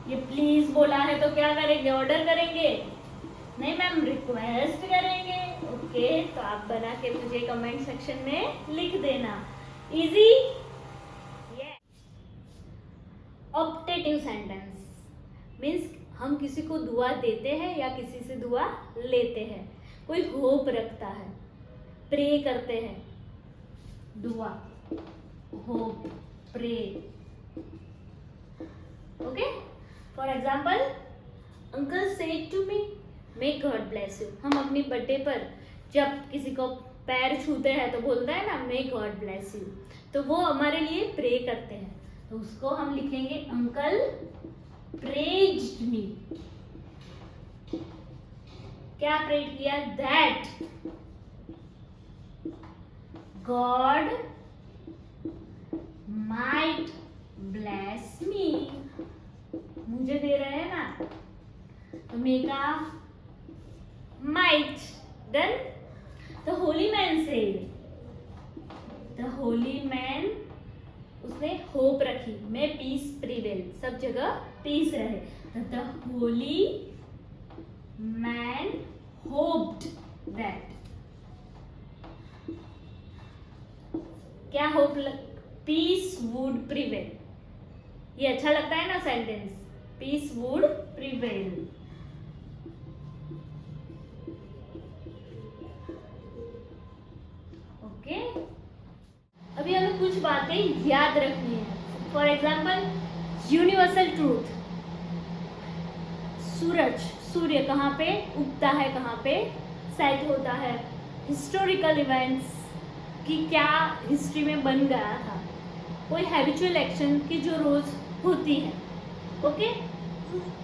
S1: ये प्लीज बोला है तो क्या करेंगे, ऑर्डर करेंगे? नहीं मैम, रिक्वेस्ट करेंगे। ओके, तो आप बना के मुझे कमेंट सेक्शन में लिख देना। इजी। ऑप्टेटिव सेंटेंस मीन्स हम किसी को दुआ देते हैं या किसी से दुआ लेते हैं। कोई होप रखता है, प्रे करते हैं, दुआ, hope, pray. Okay, for example uncle said to me may God bless you. हम अपनी बर्थडे पर जब किसी को पैर छूते हैं तो बोलता है ना मे गॉड ब्लेस यू, तो वो हमारे लिए प्रे करते हैं। तो उसको हम लिखेंगे अंकल प्रेज्ड मी। क्या प्रे किया? That God might bless me. मुझे दे रहे हैं ना, तो मेरा might. Then the holy man said, the holy man उसने होप रखी, मे पीस प्रिवेल, सब जगह पीस रहे। The holy man hoped that. क्या होप? Peace would prevail. ये अच्छा लगता है ना sentence, peace would prevail. Okay, अभी हमें कुछ बातें याद रखनी है। For example universal truth. सूर्य कहाँ पे उगता है, कहाँ पे सेट होता है। हिस्टोरिकल इवेंट्स की क्या हिस्ट्री में बन गया था। कोई हैबिचुअल एक्शन की जो रोज होती है। ओके,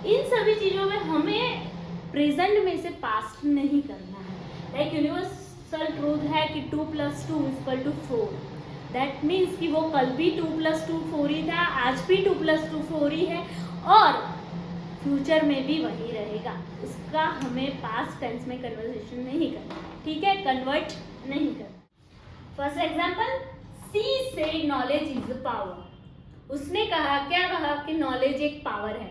S1: इन सभी चीजों में हमें प्रेजेंट में से पास्ट नहीं करना है। लाइक यूनिवर्सल ट्रूथ है कि 2 + 2 = 4। दैट मीन्स कि वो कल भी 2 + 2 4 ही था, आज भी 2 + 2 4 ही है और फ्यूचर में भी वही रहेगा। उसका हमें पास्ट टेंस में कन्वर्सेशन नहीं करना, ठीक है, कन्वर्ट नहीं करना। First example, she said knowledge is a power. उसने कहा, क्या कहा कि नॉलेज एक पावर है।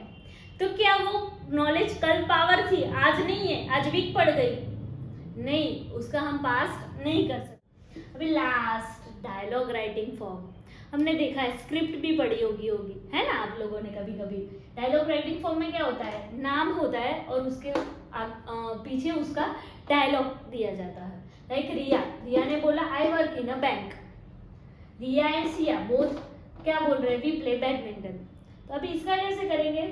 S1: तो क्या वो नॉलेज कल पावर थी, आज नहीं है, आज वीक पड़ गई? नहीं, उसका हम पास्ट नहीं कर सकते। अभी लास्ट डायलॉग राइटिंग फॉर्म। हमने देखा है, स्क्रिप्ट भी पढ़ी होगी है ना आप लोगों ने कभी कभी। डायलॉग राइटिंग फॉर्म में क्या होता है, नाम होता है और उसके पीछे उसका डायलॉग दिया जाता है। लाइक रिया ने बोला I work in a bank. Riya and Siya both क्या बोल रहे हैं, वी प्ले बैडमिंटन। तो अभी इसका कैसे करेंगे?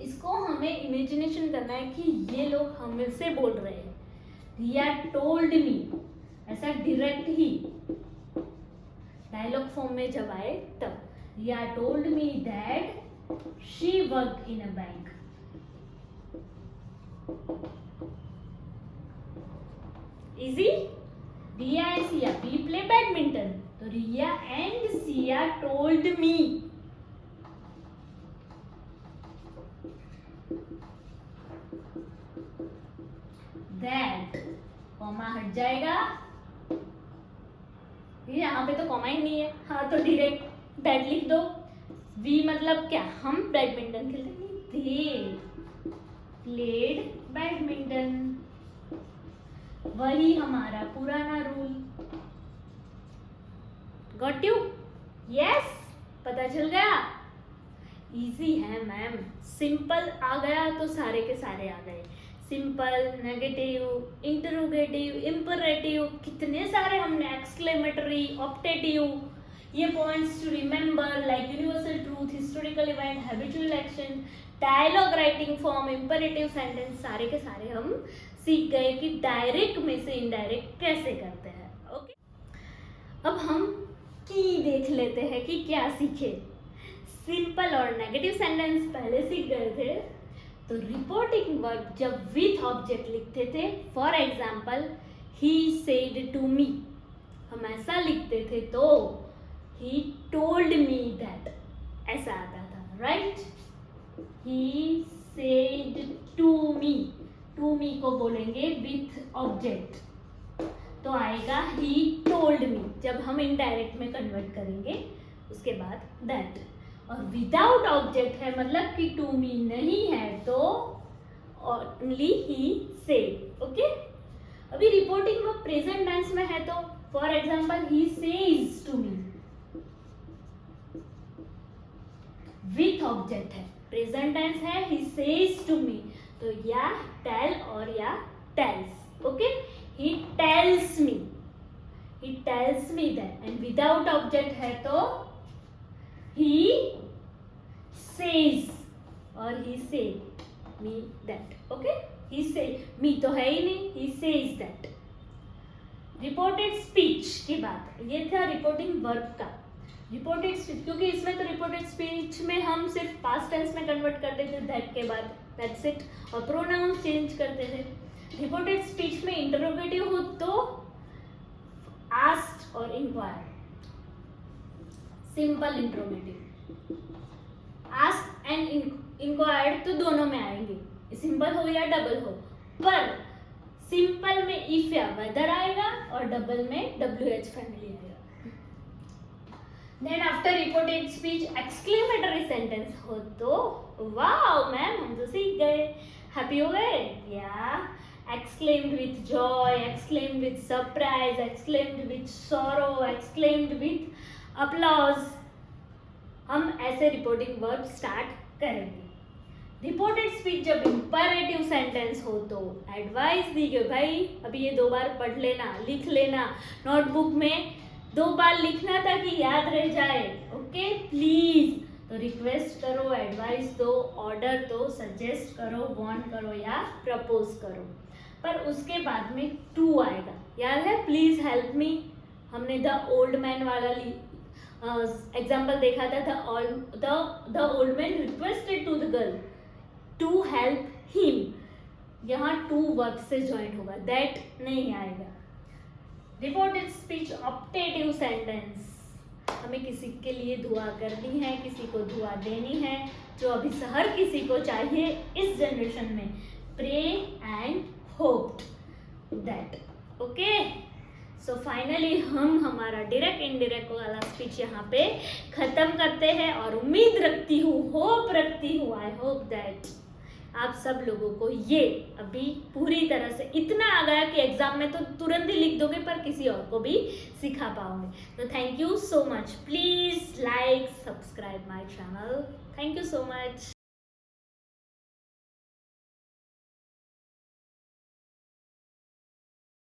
S1: इसको हमें इमेजिनेशन करना है कि ये लोग हमसे बोल रहे हैं। रिया टोल्ड मी, ऐसा डायरेक्ट ही डायलॉग फॉर्म में जब आए तब। Riya told me that she work in a bank. Easy. Riya and Siya we play badminton. तो Riya and Siya told me that, comma हट जाएगा, यहाँ पे तो कॉमा ही नहीं है। हाँ, तो डायरेक्ट दैट लिख दो। वी मतलब क्या, हम बैडमिंटन खेलते हैं, दे प्लेड बैडमिंटन। वही हमारा पुराना रूल। Got you? यस, पता चल गया? इजी है मैम, सिंपल आ गया तो सारे के सारे आ गए। सिंपल, नेगेटिव, इंटरोगेटिव, इंपरेटिव, कितने सारे हमने, एक्सक्लेमेटरी, ऑप्टेटिव, ये points to remember like universal truth, historical event, habitual action, dialogue writing form, imperative sentence, सारे के सारे हम सीख गए कि डायरेक्ट में से इनडायरेक्ट कैसे करते हैं। ओके, अब हम की देख लेते हैं कि क्या सीखे। सिंपल और नेगेटिव सेंटेंस पहले सीख गए थे। तो रिपोर्टिंग वर्ब जब विथ ऑब्जेक्ट लिखते थे, for example he said to me, हम ऐसा लिखते थे तो ही टोल्ड मी दैट, ऐसा आता था, right. He said to me को बोलेंगे विथ ऑब्जेक्ट। तो आएगा he told me, जब हम इनडायरेक्ट में कन्वर्ट करेंगे उसके बाद that। और विदाउट ऑब्जेक्ट है मतलब कि टू मी नहीं है तो ओनली ही सेड। ओके, अभी रिपोर्टिंग वर्ब प्रेजेंट टेंस में है तो for example he says to me, with object है, प्रेजेंट टेंस है, ही सेज टू मी, तो या टेल और या tells. Okay, he tells me, he tells me that, and without object है तो he says और he say me that। okay, he say me तो है ही नहीं, he says that। Reported speech की बात, ये था रिपोर्टिंग वर्ब का। रिपोर्टेड स्पीच, क्योंकि इसमें तो रिपोर्टेड स्पीच में हम सिर्फ पास्ट टेंस में कन्वर्ट करते थे दैट के बाद, दैट्स इट, और प्रोनाउन चेंज करते थे। रिपोर्टेड स्पीच में इंटरोगेटिव हो तो asked और inquired, simple interrogative. asked and inquired तो दोनों में आएंगे, सिंपल हो या डबल हो, पर सिंपल में if या whether आएगा और डबल में WH फैमिली आएगा। Then after reported speech exclamatory sentence हो तो वाओ मैम हम तो सीख गए, हैप्पी हो गए, या exclaimed with joy, exclaimed with surprise, exclaimed with sorrow, exclaimed with applause। हम ऐसे रिपोर्टिंग वर्ब स्टार्ट करेंगे। रिपोर्टेड स्पीच जब इंपरेटिव सेंटेंस हो तो एडवाइस दी गई, भाई अभी ये 2 बार पढ़ लेना, लिख लेना, नोटबुक में 2 बार लिखना ताकि याद रह जाए। ओके प्लीज, तो रिक्वेस्ट करो, एडवाइस दो, ऑर्डर दो, सजेस्ट करो, वांट करो या प्रपोज करो, पर उसके बाद में टू आएगा। याद है प्लीज हेल्प मी, हमने द ओल्ड मैन वाला एग्जाम्पल देखा था, the old man requested to the girl to help him, यहाँ टू वर्ब से ज्वाइन होगा, दैट नहीं आएगा। रिपोर्टेड स्पीच ऑप्टेटिव सेंटेंस, हमें किसी के लिए दुआ करनी है, किसी को दुआ देनी है, जो अभी हर किसी को चाहिए इस जनरेशन में, pray and hoped that. Okay, so finally हम हमारा डायरेक्ट इनडायरेक्ट वाला स्पीच यहाँ पे खत्म करते हैं, और उम्मीद रखती हूँ, होप रखती हूँ, आई होप दैट आप सब लोगों को ये अभी पूरी तरह से इतना आ गया कि एग्जाम में तो तुरंत ही लिख दोगे, पर किसी और को भी सिखा पाओगे। तो thank you so much, please like subscribe my channel, thank you so much.